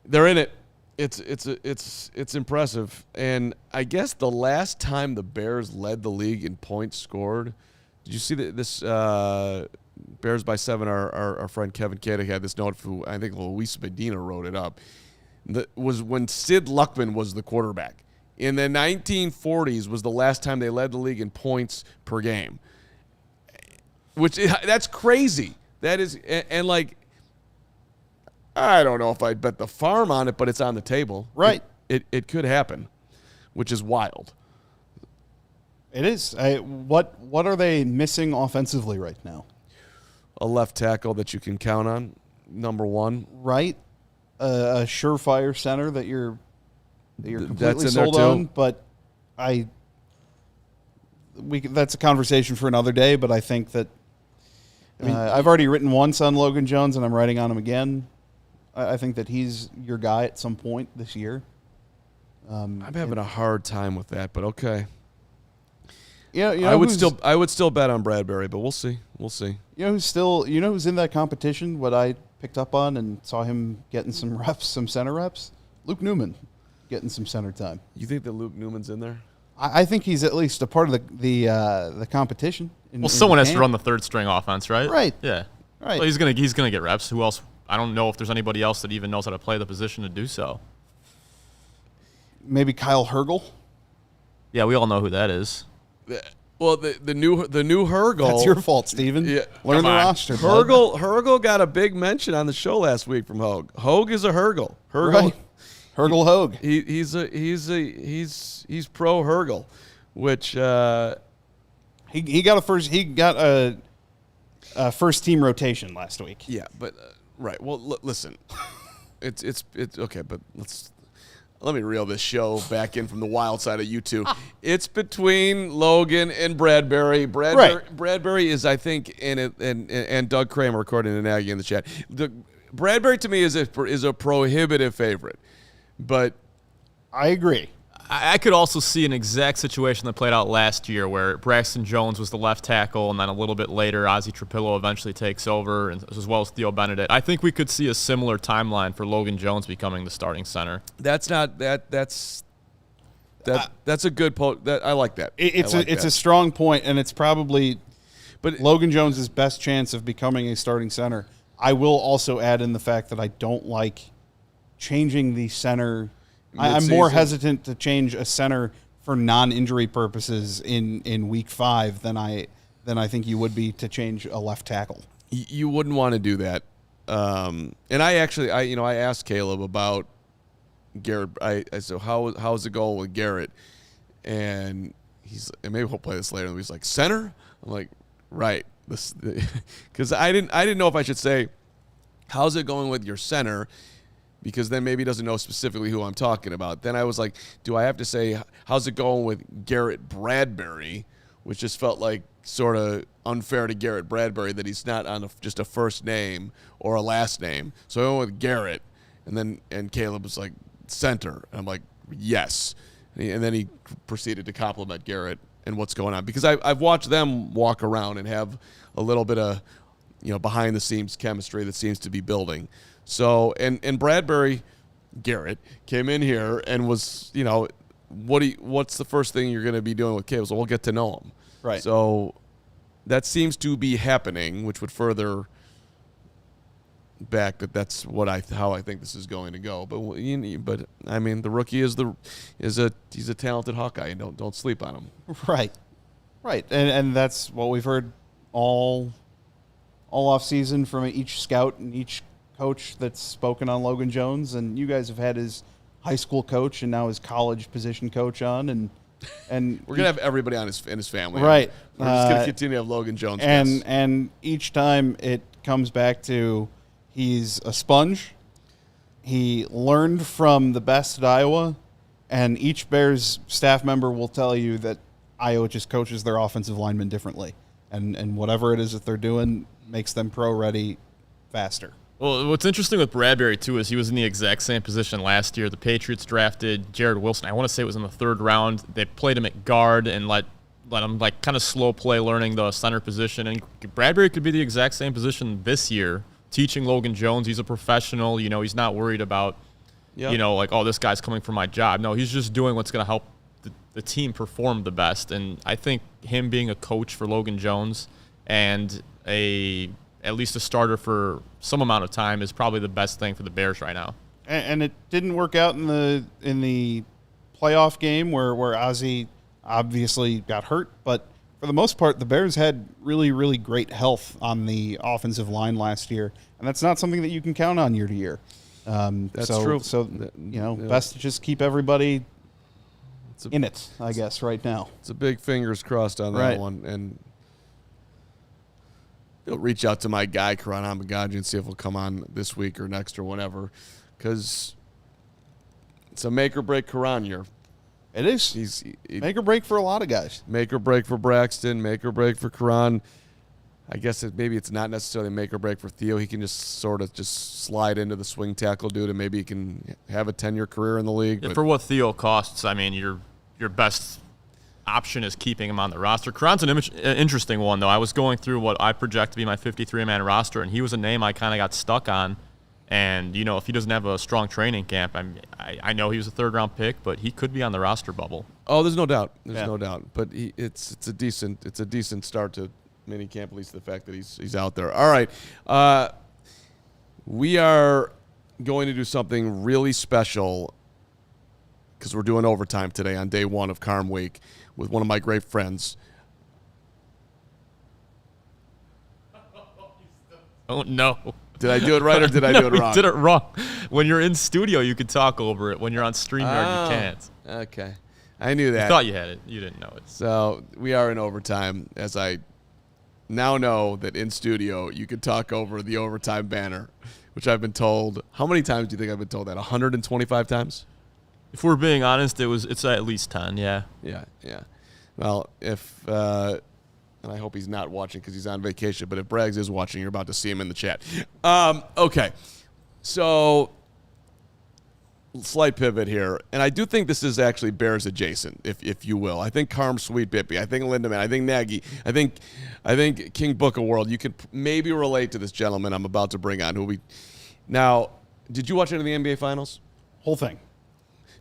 They're in it. It's impressive. And I guess the last time the Bears led the league in points scored, did you see this Bears by 7, our friend Kevin Kadick had this note, who I think Luis Medina wrote it up, that was when Sid Luckman was the quarterback. In the 1940s was the last time they led the league in points per game. That's crazy. That is, and like, I don't know if I'd bet the farm on it, but it's on the table. Right. It could happen, which is wild. It is. What are they missing offensively right now? A left tackle that you can count on, number one. Right, a surefire center that you're completely That's in sold there too. on. But that's a conversation for another day. But I think that I've already written once on Logan Jones, and I'm writing on him again. I think that he's your guy at some point this year. I'm having a hard time with that, but okay. Yeah, I would still bet on Bradbury, but we'll see. We'll see. Who's in that competition? What I picked up on and saw him getting some reps, some center reps. Luke Newman getting some center time. You think that Luke Newman's in there? I think he's at least a part of the competition. Someone has to run the third string offense, right? Right. Yeah. Right. Well, he's gonna get reps. Who else? I don't know if there's anybody else that even knows how to play the position to do so. Maybe Kyle Hergel. Yeah, we all know who that is. Well, the new Hergel. That's your fault, Steven. Yeah. Learn the Come on. roster. bud. Hergel got a big mention on the show last week from Hogue. Hogue is a Hergel. Right. Hergel Hogue. He's pro Hergel, which He got a first team rotation last week. yeah, but right. Well, listen, it's okay, but let me reel this show back in from the wild side of you two. It's between Logan and Bradbury. Bradbury is, I think, in it, and Doug Kramer, according to Nagy in the chat. Bradbury to me is a prohibitive favorite, but I agree. I could also see an exact situation that played out last year where Braxton Jones was the left tackle, and then a little bit later, Ozzie Trapillo eventually takes over, as well as Theo Benedict. I think we could see a similar timeline for Logan Jones becoming the starting center. that's a good I like that. It's a strong point, and it's probably But Logan Jones' best chance of becoming a starting center. I will also add in the fact that I don't like changing the center. I'm more hesitant to change a center for non-injury purposes in week 5 than I think you would be to change a left tackle. You wouldn't want to do that. And I asked Caleb about Garrett. I said, how's it going with Garrett? And and maybe we'll play this later. And he's like, center? I'm like, right. Because I didn't know if I should say, how's it going with your center? Because then maybe he doesn't know specifically who I'm talking about. Then I was like, do I have to say, how's it going with Garrett Bradbury? Which just felt like sort of unfair to Garrett Bradbury that he's not on just a first name or a last name. So I went with Garrett, and Caleb was like, center. And I'm like, yes. And then he proceeded to compliment Garrett and what's going on. Because I've watched them walk around and have a little bit of behind-the-scenes chemistry that seems to be building. So, and Garrett came in here and was, what's the first thing you're going to be doing with Caleb? So we'll get to know him. Right. So that seems to be happening, which would further back that that's how I think this is going to go. But I mean, the rookie he's a talented Hawkeye, and don't sleep on him. Right. And that's what we've heard all off season from each scout and each coach that's spoken on Logan Jones. And you guys have had his high school coach and now his college position coach on, and we're gonna have everybody in his family. Right. We're just gonna continue to have Logan Jones. And each time it comes back to he's a sponge. He learned from the best at Iowa, and each Bears staff member will tell you that Iowa just coaches their offensive linemen differently, and whatever it is that they're doing makes them pro ready faster. Well, what's interesting with Bradbury, too, is he was in the exact same position last year. The Patriots drafted Jared Wilson. I want to say it was in the 3rd round. They played him at guard and let him kind of slow play learning the center position. And Bradbury could be the exact same position this year, teaching Logan Jones. He's a professional. He's not worried about, this guy's coming for my job. No, he's just doing what's going to help the team perform the best. And I think him being a coach for Logan Jones and at least a starter for some amount of time is probably the best thing for the Bears right now. And it didn't work out in the playoff game where Ozzie obviously got hurt, but for the most part, the Bears had really, really great health on the offensive line last year, and that's not something that you can count on year to year. That's true. So best to just keep everybody in it, I guess, right now. It's a big fingers crossed on that Right. one. And he'll reach out to my guy, Karan Hamagaji, and see if he'll come on this week or next or whatever. Because it's a make or break Karan year. It is. He's Make or break for a lot of guys. make or break for Braxton, make or break for Karan. I guess maybe it's not necessarily make or break for Theo. He can just sort of just slide into the swing tackle dude, and maybe he can have a 10-year career in the league. Yeah, but for what Theo costs, I mean, your best option is keeping him on the roster. Karan's an interesting one, though. I was going through what I project to be my 53-man roster, and he was a name I kind of got stuck on. And, you know, if he doesn't have a strong training camp, I know he was a third-round pick, but he could be on the roster bubble. Oh, there's no doubt. There's Yeah. no doubt. But it's a decent start to minicamp, at least the fact that he's out there. All right. We are going to do something really special because we're doing overtime today on day one of Carm Week with one of my great friends. Oh, no. Did I do it right or did I do it No, wrong? you did it wrong. When you're in studio, you can talk over it. When you're on StreamYard, you can't. Okay. I knew that. You thought you had it. You didn't know it. So we are in overtime, as I now know that in studio you can talk over the overtime banner, which I've been told. How many times do you think I've been told that? 125 times? If we're being honest, it's at least 10, yeah. Yeah. Well, and I hope he's not watching because he's on vacation, but if Braggs is watching, you're about to see him in the chat. Okay. So, slight pivot here. And I do think this is actually Bears adjacent, if you will. I think Carm Sweet Bippy. I think Lindemann. I think Nagy. I think King Book of World. You could maybe relate to this gentleman I'm about to bring on. Now, did you watch any of the NBA Finals? Whole thing.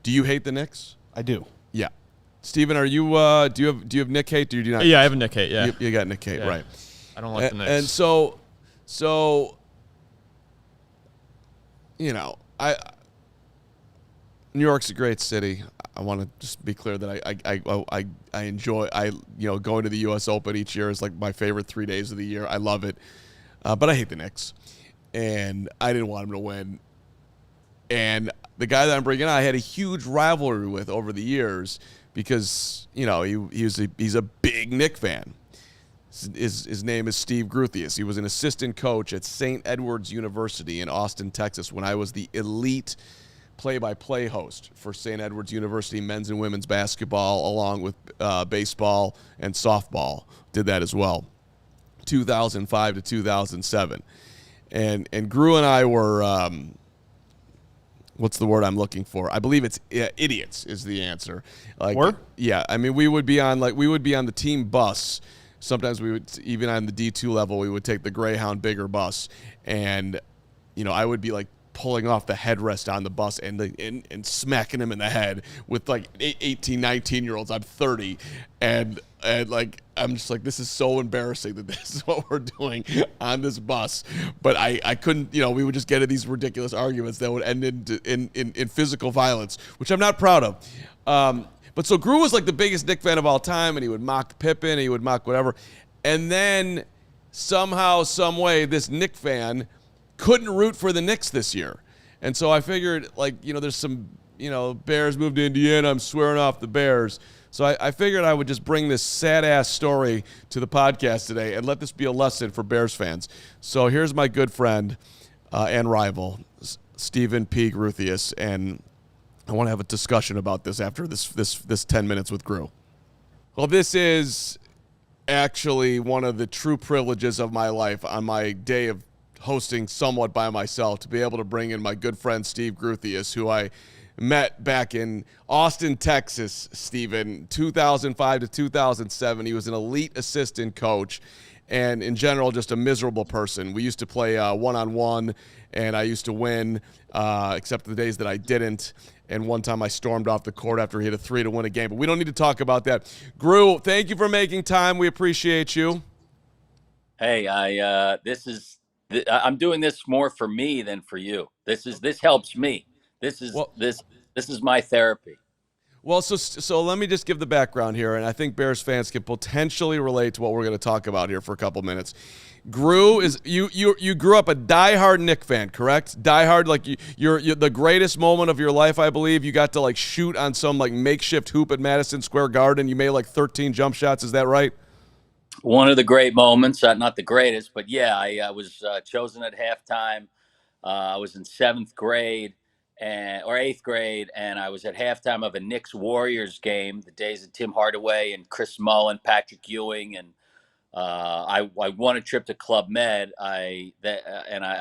Do you hate the Knicks? I do. Yeah. Steven, are you do you have Nick hate or do you not? Yeah, I have a Nick hate, yeah. You got Nick hate, Yeah. right. I don't like the Knicks. And so you know, New York's a great city. I want to just be clear that I enjoy going to the U.S. Open each year is like my favorite 3 days of the year. I love it, but I hate the Knicks, and I didn't want him to win. And the guy that I'm bringing on, I had a huge rivalry with over the years because he's a big Knick fan. His name is Steve Gruthius. He was an assistant coach at St. Edward's University in Austin, Texas, when I was the elite play-by-play host for St. Edward's University men's and women's basketball, along with baseball and softball. Did that as well, 2005 to 2007. And Gru and I were what's the word I'm looking for? I believe it's idiots is the answer. Like, Were? Yeah, I mean we would be on the team bus. Sometimes we would, even on the D2 level, we would take the Greyhound bigger bus, and I would be like pulling off the headrest on the bus and smacking him in the head with like 18, 19-year-olds. I'm 30, and like I'm just like, this is so embarrassing that this is what we're doing on this bus. But I couldn't, we would just get into these ridiculous arguments that would end in physical violence, which I'm not proud of. But so Gru was like the biggest Knick fan of all time, and he would mock Pippen, he would mock whatever. And then somehow, some way, this Knick fan couldn't root for the Knicks this year. And so I figured, there's some, Bears moved to Indiana, I'm swearing off the Bears. So I figured I would just bring this sad-ass story to the podcast today and let this be a lesson for Bears fans. So here's my good friend and rival, Stephen P. Gruthius, and I want to have a discussion about this after this 10 minutes with Gru. Well, this is actually one of the true privileges of my life on my day of hosting somewhat by myself, to be able to bring in my good friend Steve Gruthius, who I met back in Austin, Texas, Stephen, 2005 to 2007. He was an elite assistant coach and in general just a miserable person. We used to play one-on-one, and I used to win, except the days that I didn't. And one time I stormed off the court after he hit a three to win a game. But we don't need to talk about that. Gru, thank you for making time. We appreciate you. Hey, I'm doing this more for me than for you. This helps me. This is my therapy. Well, so let me just give the background here, and I think Bears fans can potentially relate to what we're going to talk about here for a couple minutes. You grew up a diehard Knick fan, correct? Diehard, like you're the greatest moment of your life, I believe. You got to like shoot on some like makeshift hoop at Madison Square Garden. You made like 13 jump shots. Is that right? One of the great moments, not the greatest, but yeah, I was chosen at halftime. I was in 7th grade or 8th grade, and I was at halftime of a Knicks Warriors game, the days of Tim Hardaway and Chris Mullin, Patrick Ewing, and I won a trip to Club Med. I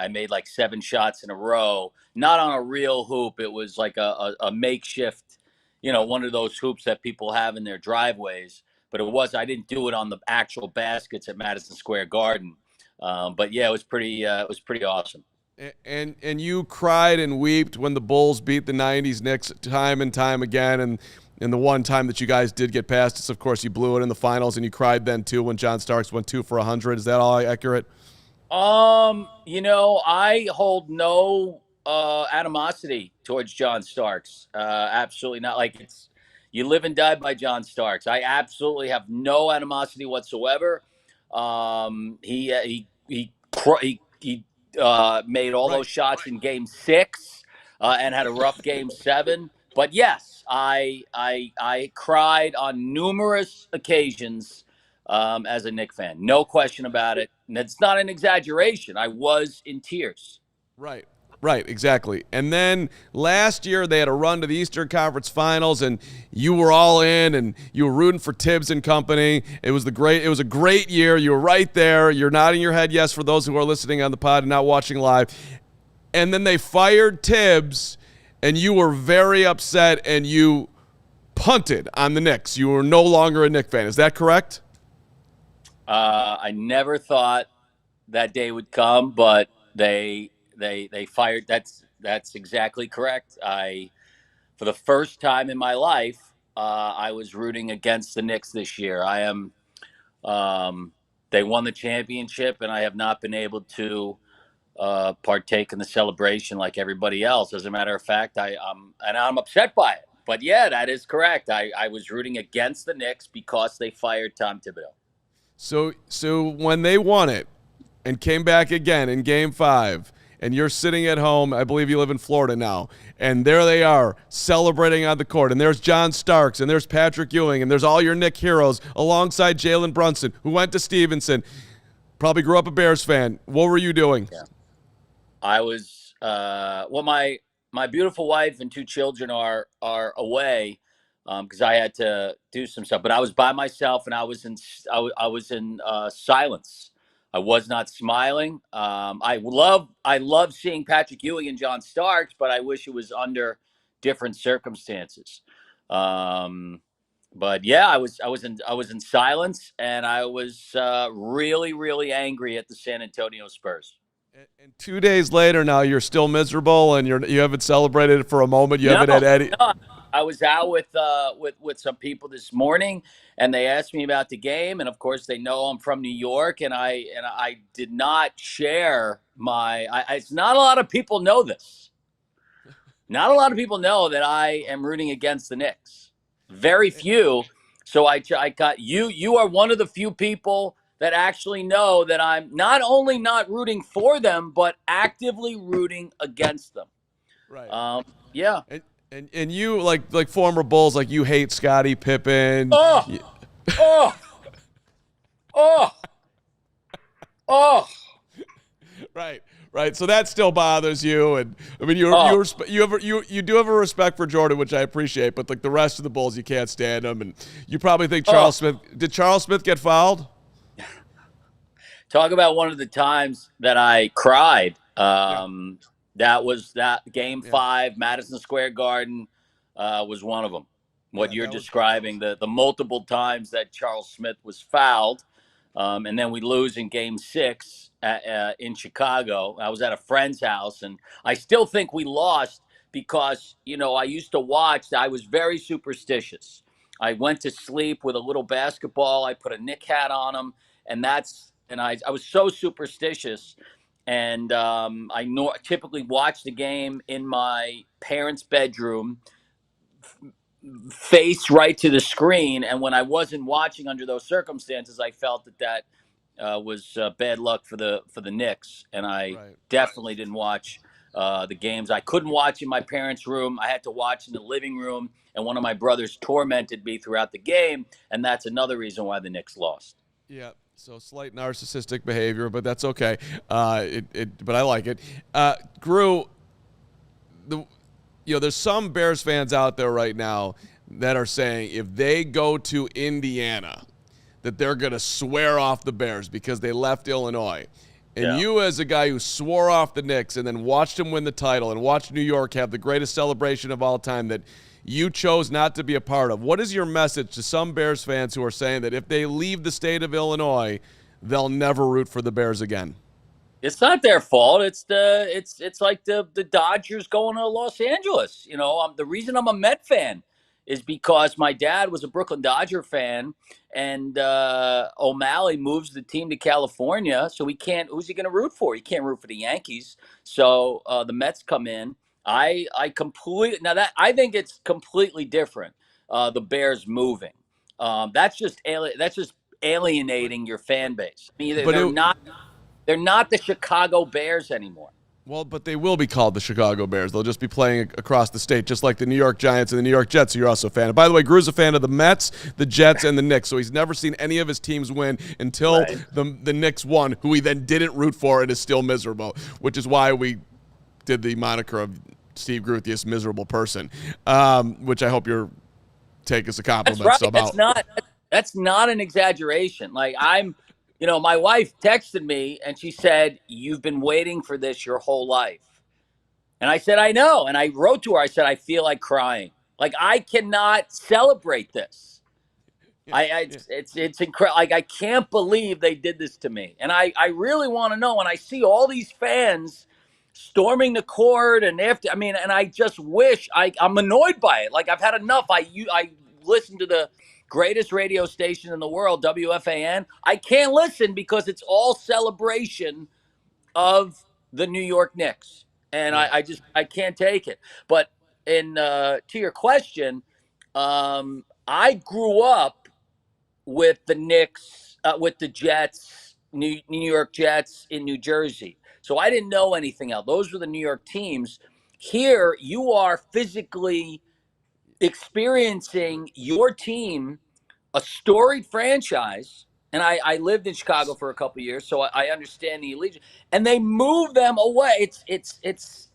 made like 7 shots in a row, not on a real hoop. It was like a makeshift, one of those hoops that people have in their driveways. But I didn't do it on the actual baskets at Madison Square Garden. But yeah, it was pretty awesome. And you cried and wept when the Bulls beat the 90s Knicks time and time again. And the one time that you guys did get past us, of course, you blew it in the finals, and you cried then too when John Starks went 2 for 100. Is that all accurate? I hold no animosity towards John Starks. Absolutely not. Like, you live and die by John Starks. I absolutely have no animosity whatsoever. He made all those shots in Game 6 and had a rough Game 7. But yes, I cried on numerous occasions as a Knick fan. No question about it. And it's not an exaggeration. I was in tears. Right, exactly. And then last year they had a run to the Eastern Conference Finals, and you were all in, and you were rooting for Tibbs and company. It was a great year. You were right there. You're nodding your head yes for those who are listening on the pod and not watching live. And then they fired Tibbs, and you were very upset, and you punted on the Knicks. You were no longer a Knick fan. Is that correct? I never thought that day would come, but they fired. That's exactly correct. For the first time in my life, I was rooting against the Knicks this year. They won the championship, and I have not been able to partake in the celebration like everybody else. As a matter of fact, I'm upset by it. But yeah, that is correct. I was rooting against the Knicks because they fired Tom Thibodeau. So when they won it and came back again in Game 5, and you're sitting at home, I believe you live in Florida now, and there they are celebrating on the court, and there's John Starks, and there's Patrick Ewing, and there's all your Knick heroes alongside Jalen Brunson, who went to Stevenson, probably grew up a Bears fan. What were you doing? Yeah. I was my beautiful wife and 2 children are away because I had to do some stuff, but I was by myself, and I was in silence. I was not smiling. I love seeing Patrick Ewing and John Starks, but I wish it was under different circumstances. But yeah, I was in silence, and I was really, really angry at the San Antonio Spurs. And 2 days later, now you're still miserable, and you haven't celebrated it for a moment. You haven't had Eddie. No. I was out with some people this morning, and they asked me about the game, and of course they know I'm from New York, and I did not share it's not a lot of people know this. Not a lot of people know that I am rooting against the Knicks. Very few. So I got you. You are one of the few people that actually know that I'm not only not rooting for them, but actively rooting against them. Right. Yeah. And you like former Bulls, like you hate Scottie Pippen. Right. So that still bothers you, and I mean you do have a respect for Jordan, which I appreciate, but like the rest of the Bulls, you can't stand them, and you probably think Charles Smith. Did Charles Smith get fouled? Talk about one of the times that I cried. That was that Game 5, Madison Square Garden, was one of them. What you're describing, the multiple times that Charles Smith was fouled, and then we lose in Game 6 in Chicago. I was at a friend's house, and I still think we lost because, I used to watch. I was very superstitious. I went to sleep with a little basketball. I put a Knick hat on him, and I was so superstitious. And I typically watch the game in my parents' bedroom, face right to the screen. And when I wasn't watching under those circumstances, I felt that was bad luck for the Knicks. And I definitely didn't watch the games. I couldn't watch in my parents' room. I had to watch in the living room. And one of my brothers tormented me throughout the game. And that's another reason why the Knicks lost. Yeah. So slight narcissistic behavior, but that's okay. But I like it. Gru, there's some Bears fans out there right now that are saying if they go to Indiana, that they're going to swear off the Bears because they left Illinois. And you, as a guy who swore off the Knicks and then watched them win the title and watched New York have the greatest celebration of all time that you chose not to be a part of, what is your message to some Bears fans who are saying that if they leave the state of Illinois, they'll never root for the Bears again? It's not their fault. It's like the Dodgers going to Los Angeles. The reason I'm a Met fan is because my dad was a Brooklyn Dodger fan, and O'Malley moves the team to California, so he can't. Who's he going to root for? He can't root for the Yankees. So the Mets come in. I think it's completely different. The Bears moving. That's just alienating your fan base. I mean, they're not the Chicago Bears anymore. Well, but they will be called the Chicago Bears. They'll just be playing across the state, just like the New York Giants and the New York Jets, who you're also a fan of. By the way, Gru's a fan of the Mets, the Jets, and the Knicks, so he's never seen any of his teams win until the Knicks won, who he then didn't root for and is still miserable, which is why we did the moniker of Steve Gru, this miserable person, which I hope your take is a compliment. That's right. That's not an exaggeration. Like, my wife texted me and she said, "You've been waiting for this your whole life." And I said, "I know." And I wrote to her, I said, "I feel like crying. Like, I cannot celebrate this. It's incredible. Like, I can't believe they did this to me." And I really want to know when I see all these fans storming the court and I just wish I'm annoyed by it. Like, I've had enough. I listen to the greatest radio station in the world, WFAN. I can't listen because it's all celebration of the New York Knicks. And I can't take it. But to your question, I grew up with the Knicks, with the Jets, New York Jets in New Jersey. So I didn't know anything else. Those were the New York teams. Here, you are physically experiencing your team, a storied franchise, and I lived in Chicago for a couple of years, so I understand the allegiance. And they move them away. It's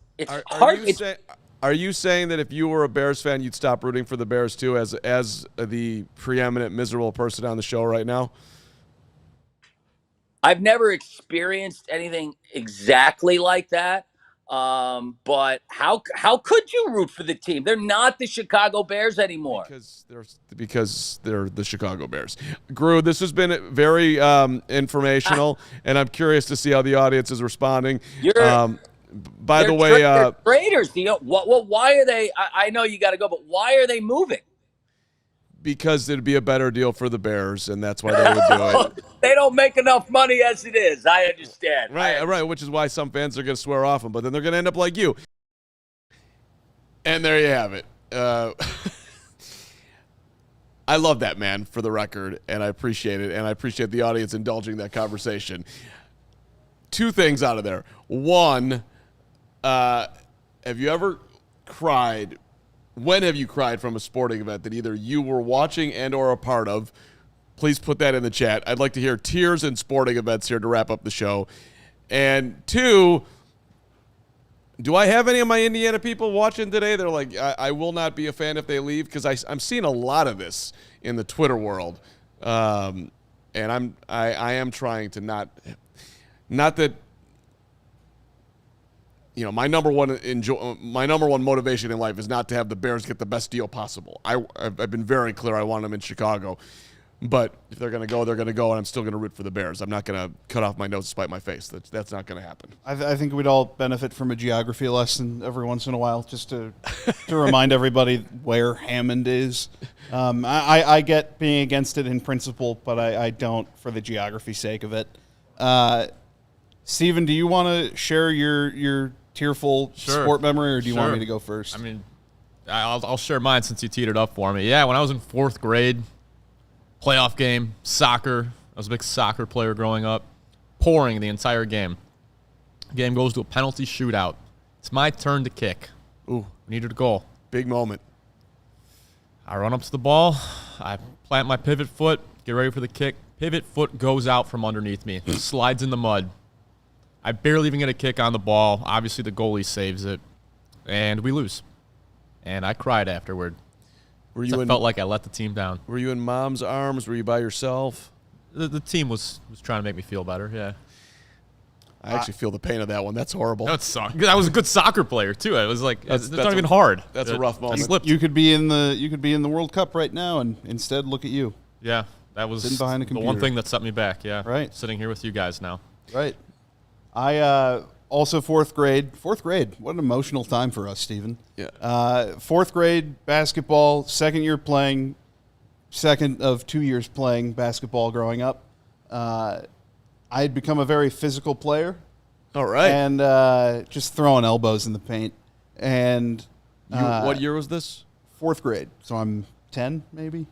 hard. Are you saying that if you were a Bears fan, you'd stop rooting for the Bears too, as the preeminent miserable person on the show right now? I've never experienced anything exactly like that. But how could you root for the team? They're not the Chicago Bears anymore. Because they're the Chicago Bears. Gru, this has been very informational, and I'm curious to see how the audience is responding. By the way, they're traitors. Why are they? I know you got to go, but why are they moving? Because it'd be a better deal for the Bears, and that's why they would do it. They don't make enough money as it is. I understand. Right, which is why some fans are going to swear off them, but then they're going to end up like you. And there you have it. I love that, man, for the record, and I appreciate it, and I appreciate the audience indulging that conversation. Two things out of there. One, have you ever cried? When have you cried from a sporting event that either you were watching and or a part of? Please put that in the chat. I'd like to hear tears in sporting events here to wrap up the show. And two, do I have any of my Indiana people watching today? They're like, I will not be a fan if they leave, because I'm seeing a lot of this in the Twitter world. And I am trying to not that, my number one motivation in life is not to have the Bears get the best deal possible. I've been very clear. I want them in Chicago, but if they're going to go, they're going to go, and I'm still going to root for the Bears. I'm not going to cut off my nose to spite my face. That's not going to happen. I think we'd all benefit from a geography lesson every once in a while, just to remind everybody where Hammond is. I get being against it in principle, but I don't for the geography sake of it. Steven, do you want to share your tearful sport memory, or do you want me to go first? I mean, I'll share mine since you teed it up for me. Yeah, when I was in 4th grade, playoff game, soccer. I was a big soccer player growing up. Pouring the entire game. Game goes to a penalty shootout. It's my turn to kick. Ooh, Needed a goal. big moment. I run up to the ball. I plant my pivot foot, get ready for the kick. Pivot foot goes out from underneath me, slides in the mud. I barely even get a kick on the ball. Obviously, the goalie saves it, and we lose. And I cried afterward. Were you I in? felt like I let the team down. Were you in mom's arms? Were you by yourself? The team was trying to make me feel better, yeah. I actually feel the pain of that one. That's horrible. That sucked. I was a good soccer player, too. It was like, it's that's not even hard. That's a rough moment. I slipped. You could be in the World Cup right now, and instead look at you. Yeah, that was Sitting behind a the one computer. thing that set me back, yeah. Right. Sitting here with you guys now. Right. I also 4th grade. 4th grade. What an emotional time for us, Stephen. Yeah. 4th grade basketball. Second year playing. Second of 2 years playing basketball growing up. I had become a very physical player. All right. And just throwing elbows in the paint. And What year was this? 4th grade. So I'm 10, maybe.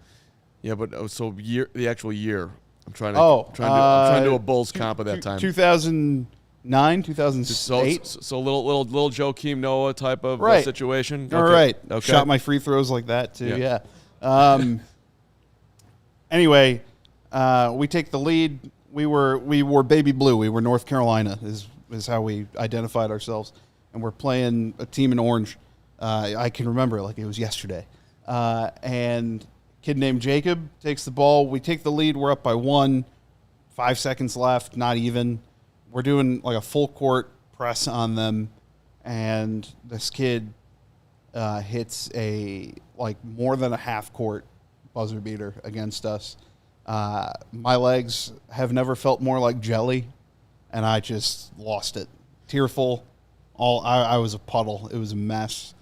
Yeah, but the actual year. I'm trying to. Oh, trying to do a Bulls comp at that time. 2009, 2008. So little Joakim Noah type of Right. situation. All Okay. right. Okay. Shot my free throws like that too. Yeah. Yeah. Anyway, we take the lead. We wore baby blue. We were North Carolina is how we identified ourselves, and we're playing a team in orange. I can remember it like it was yesterday. And a kid named Jacob takes the ball. We take the lead. We're up by 1. 5 seconds left. Not even. We're doing like a full court press on them, and this kid hits a more than a half court buzzer beater against us. My legs have never felt more like jelly, and I just lost it. Tearful. I was a puddle. It was a mess.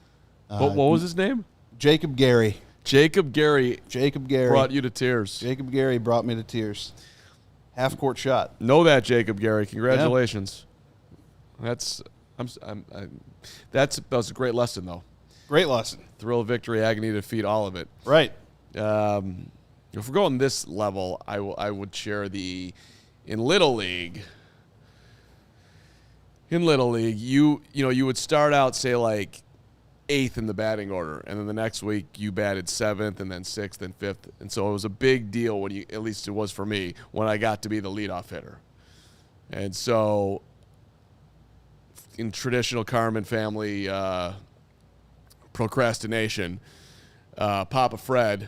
What was his name? Jacob Gary. Jacob Gary Brought you to tears. Jacob Gary brought me to tears. Half court shot. Know that, Jacob Gary. Congratulations. That was a great lesson, though. Great lesson. Thrill of victory, agony, defeat, all of it. Right. If we're going this level, I would share in Little League. In Little League, you would start out, say, like 8th in the batting order, and then the next week you batted 7th, and then 6th and 5th, and so it was a big deal when at least it was for me, when I got to be the leadoff hitter. And so, in traditional Carman family procrastination, Papa Fred,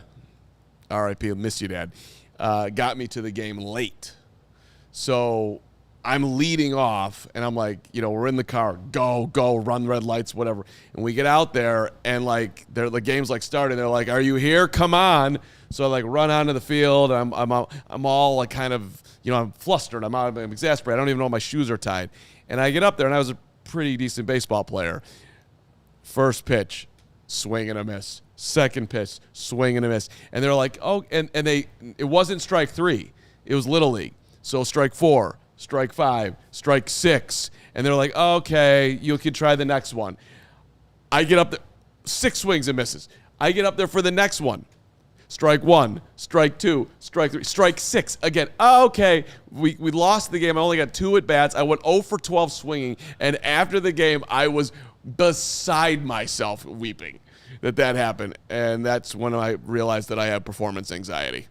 R.I.P. Miss you, Dad, got me to the game late. So I'm leading off, and I'm like, we're in the car, go, run red lights, whatever. And we get out there, and the game's starting. They're like, "Are you here? Come on!" So I run onto the field. And I'm all kind of, I'm flustered. I'm exasperated. I don't even know if my shoes are tied. And I get up there, and I was a pretty decent baseball player. First pitch, swing and a miss. Second pitch, swing and a miss. And they're like, oh, and it wasn't strike 3. It was Little League. So strike 4. Strike 5, strike 6, and they're like, okay, you can try the next one. I get up there, 6 swings and misses. I get up there for the next one. Strike 1, strike 2, strike 3, strike 6 again. Okay, we lost the game. I only got 2 at bats. I went 0 for 12 swinging, and after the game, I was beside myself weeping that happened, and that's when I realized that I had performance anxiety.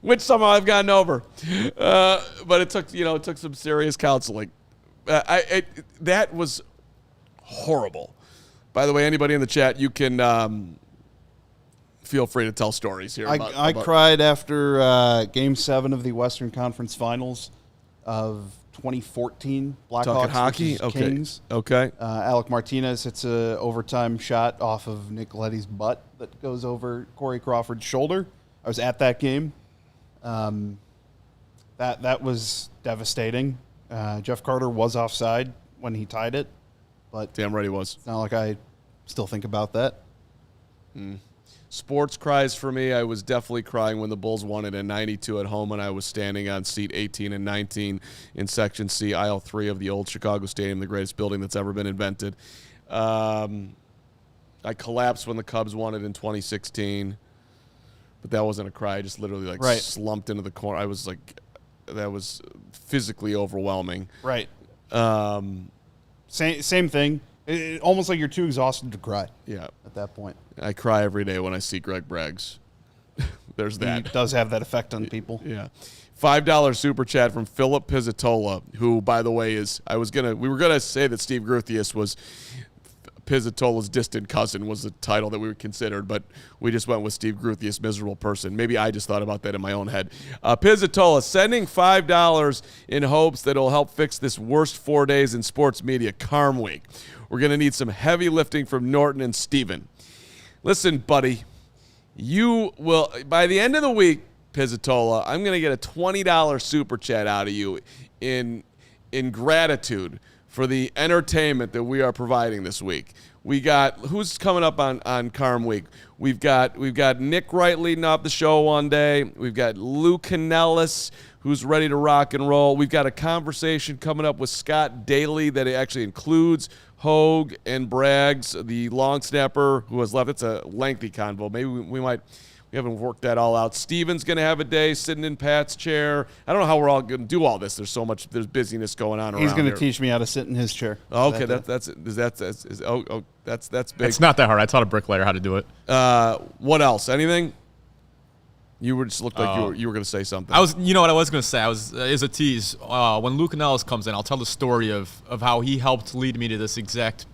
Which somehow I've gotten over, but it took some serious counseling. That was horrible. By the way, anybody in the chat, you can feel free to tell stories here. I cried after Game 7 of the Western Conference Finals of 2014. Blackhawks hockey, versus okay. Kings. Okay. Alec Martinez hits a overtime shot off of Nick Leddy's butt that goes over Corey Crawford's shoulder. I was at that game. That was devastating. Jeff Carter was offside when he tied it, but Damn right he was. it's not like I still think about that. Sports cries for me. I was definitely crying when the Bulls won it in 92 at home, and I was standing on seat 18 and 19 in Section C, aisle 3 of the old Chicago Stadium, the greatest building that's ever been invented. I collapsed when the Cubs won it in 2016, but that wasn't a cry. I just literally slumped into the corner. I was like, that was physically overwhelming. Right. Same thing. Almost like you're too exhausted to cry. Yeah. At that point. I cry every day when I see Greg Braggs. There's that. He does have that effect on people. Yeah. $5 super chat from Philip Pizzatola, who, by the way, we were gonna say that Steve Gruthius was Pizzatola's distant cousin was the title that we considered, but we just went with Steve Gruthius, miserable person. Maybe I just thought about that in my own head. Pizzatola sending $5 in hopes that it'll help fix this worst 4 days in sports media, Carm Week. We're going to need some heavy lifting from Norton and Steven. Listen, buddy, you will, by the end of the week, Pizzatola, I'm going to get a $20 super chat out of you in gratitude for the entertainment that we are providing this week. We got, who's coming up on Carm Week? We've got Nick Wright leading off the show one day. We've got Lou Canellis, who's ready to rock and roll. We've got a conversation coming up with Scott Daly that actually includes Hogue and Braggs, the long snapper who has left. It's a lengthy convo. Maybe we haven't worked that all out. Steven's going to have a day sitting in Pat's chair. I don't know how we're all going to do all this. There's busyness going on around here. He's going to teach me how to sit in his chair. Oh, okay, that's big. It's not that hard. I taught a bricklayer how to do it. What else? Anything? You just looked like you were going to say something. You know what I was going to say? Is a tease. When Lou Canellis comes in, I'll tell the story of how he helped lead me to this exact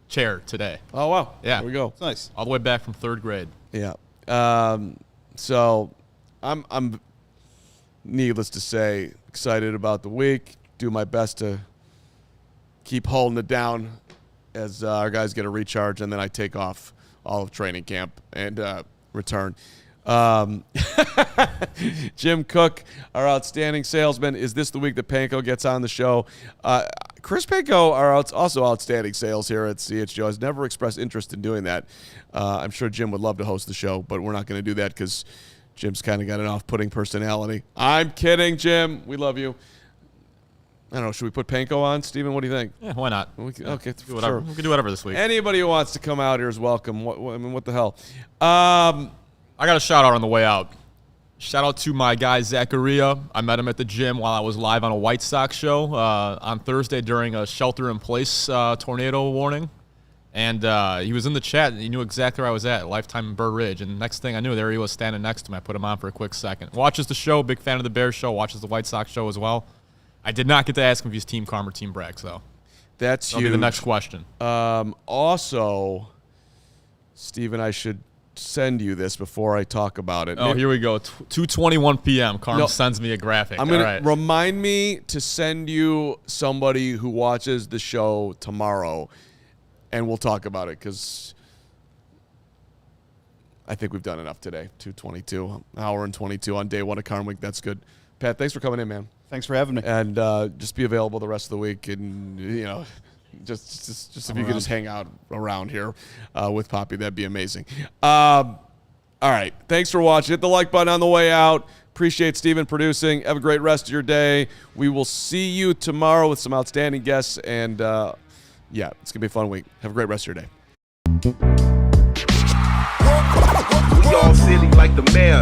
chair today. Oh, wow. Yeah. There we go. It's nice. All the way back from 3rd grade. Yeah. So I'm needless to say excited about the week. Do my best to keep holding it down as our guys get a recharge, and then I take off all of training camp and return. Jim Cook, our outstanding salesman. Is this the week that Panko gets on the show? Chris Panko, our also outstanding sales here at CHGO, has never expressed interest in doing that. I'm sure Jim would love to host the show, but we're not going to do that because Jim's kind of got an off-putting personality. I'm kidding, Jim. We love you. I don't know. Should we put Panko on, Steven? What do you think? Yeah, why not? Okay, do whatever. Sure. We can do whatever this week. Anybody who wants to come out here is welcome. What the hell? I got a shout out on the way out. Shout out to my guy, Zachariah. I met him at the gym while I was live on a White Sox show on Thursday during a shelter-in-place tornado warning. And he was in the chat, and he knew exactly where I was at, Lifetime in Burr Ridge. And next thing I knew, there he was standing next to me. I put him on for a quick second. Watches the show, big fan of the Bears show, watches the White Sox show as well. I did not get to ask him if he's Team Carm or Team Braggs, though. That'll be the next question. Also, Steven, I should send you this before I talk about it. Oh, here we go. 2:21 p.m. Carm sends me a graphic. I'm going to remind me to send you somebody who watches the show tomorrow, and we'll talk about it because I think we've done enough today. 2:22, hour and 22 on day one of Carm Week. That's good. Pat, thanks for coming in, man. Thanks for having me. And just be available the rest of the week, and just if you could just hang out around here with Poppy, that'd be amazing. All right, thanks for watching. Hit the like button on the way out. Appreciate Steven producing. Have a great rest of your day. We will see you tomorrow with some outstanding guests, and it's gonna be a fun week. Have a great rest of your day. We all silly like the mayor.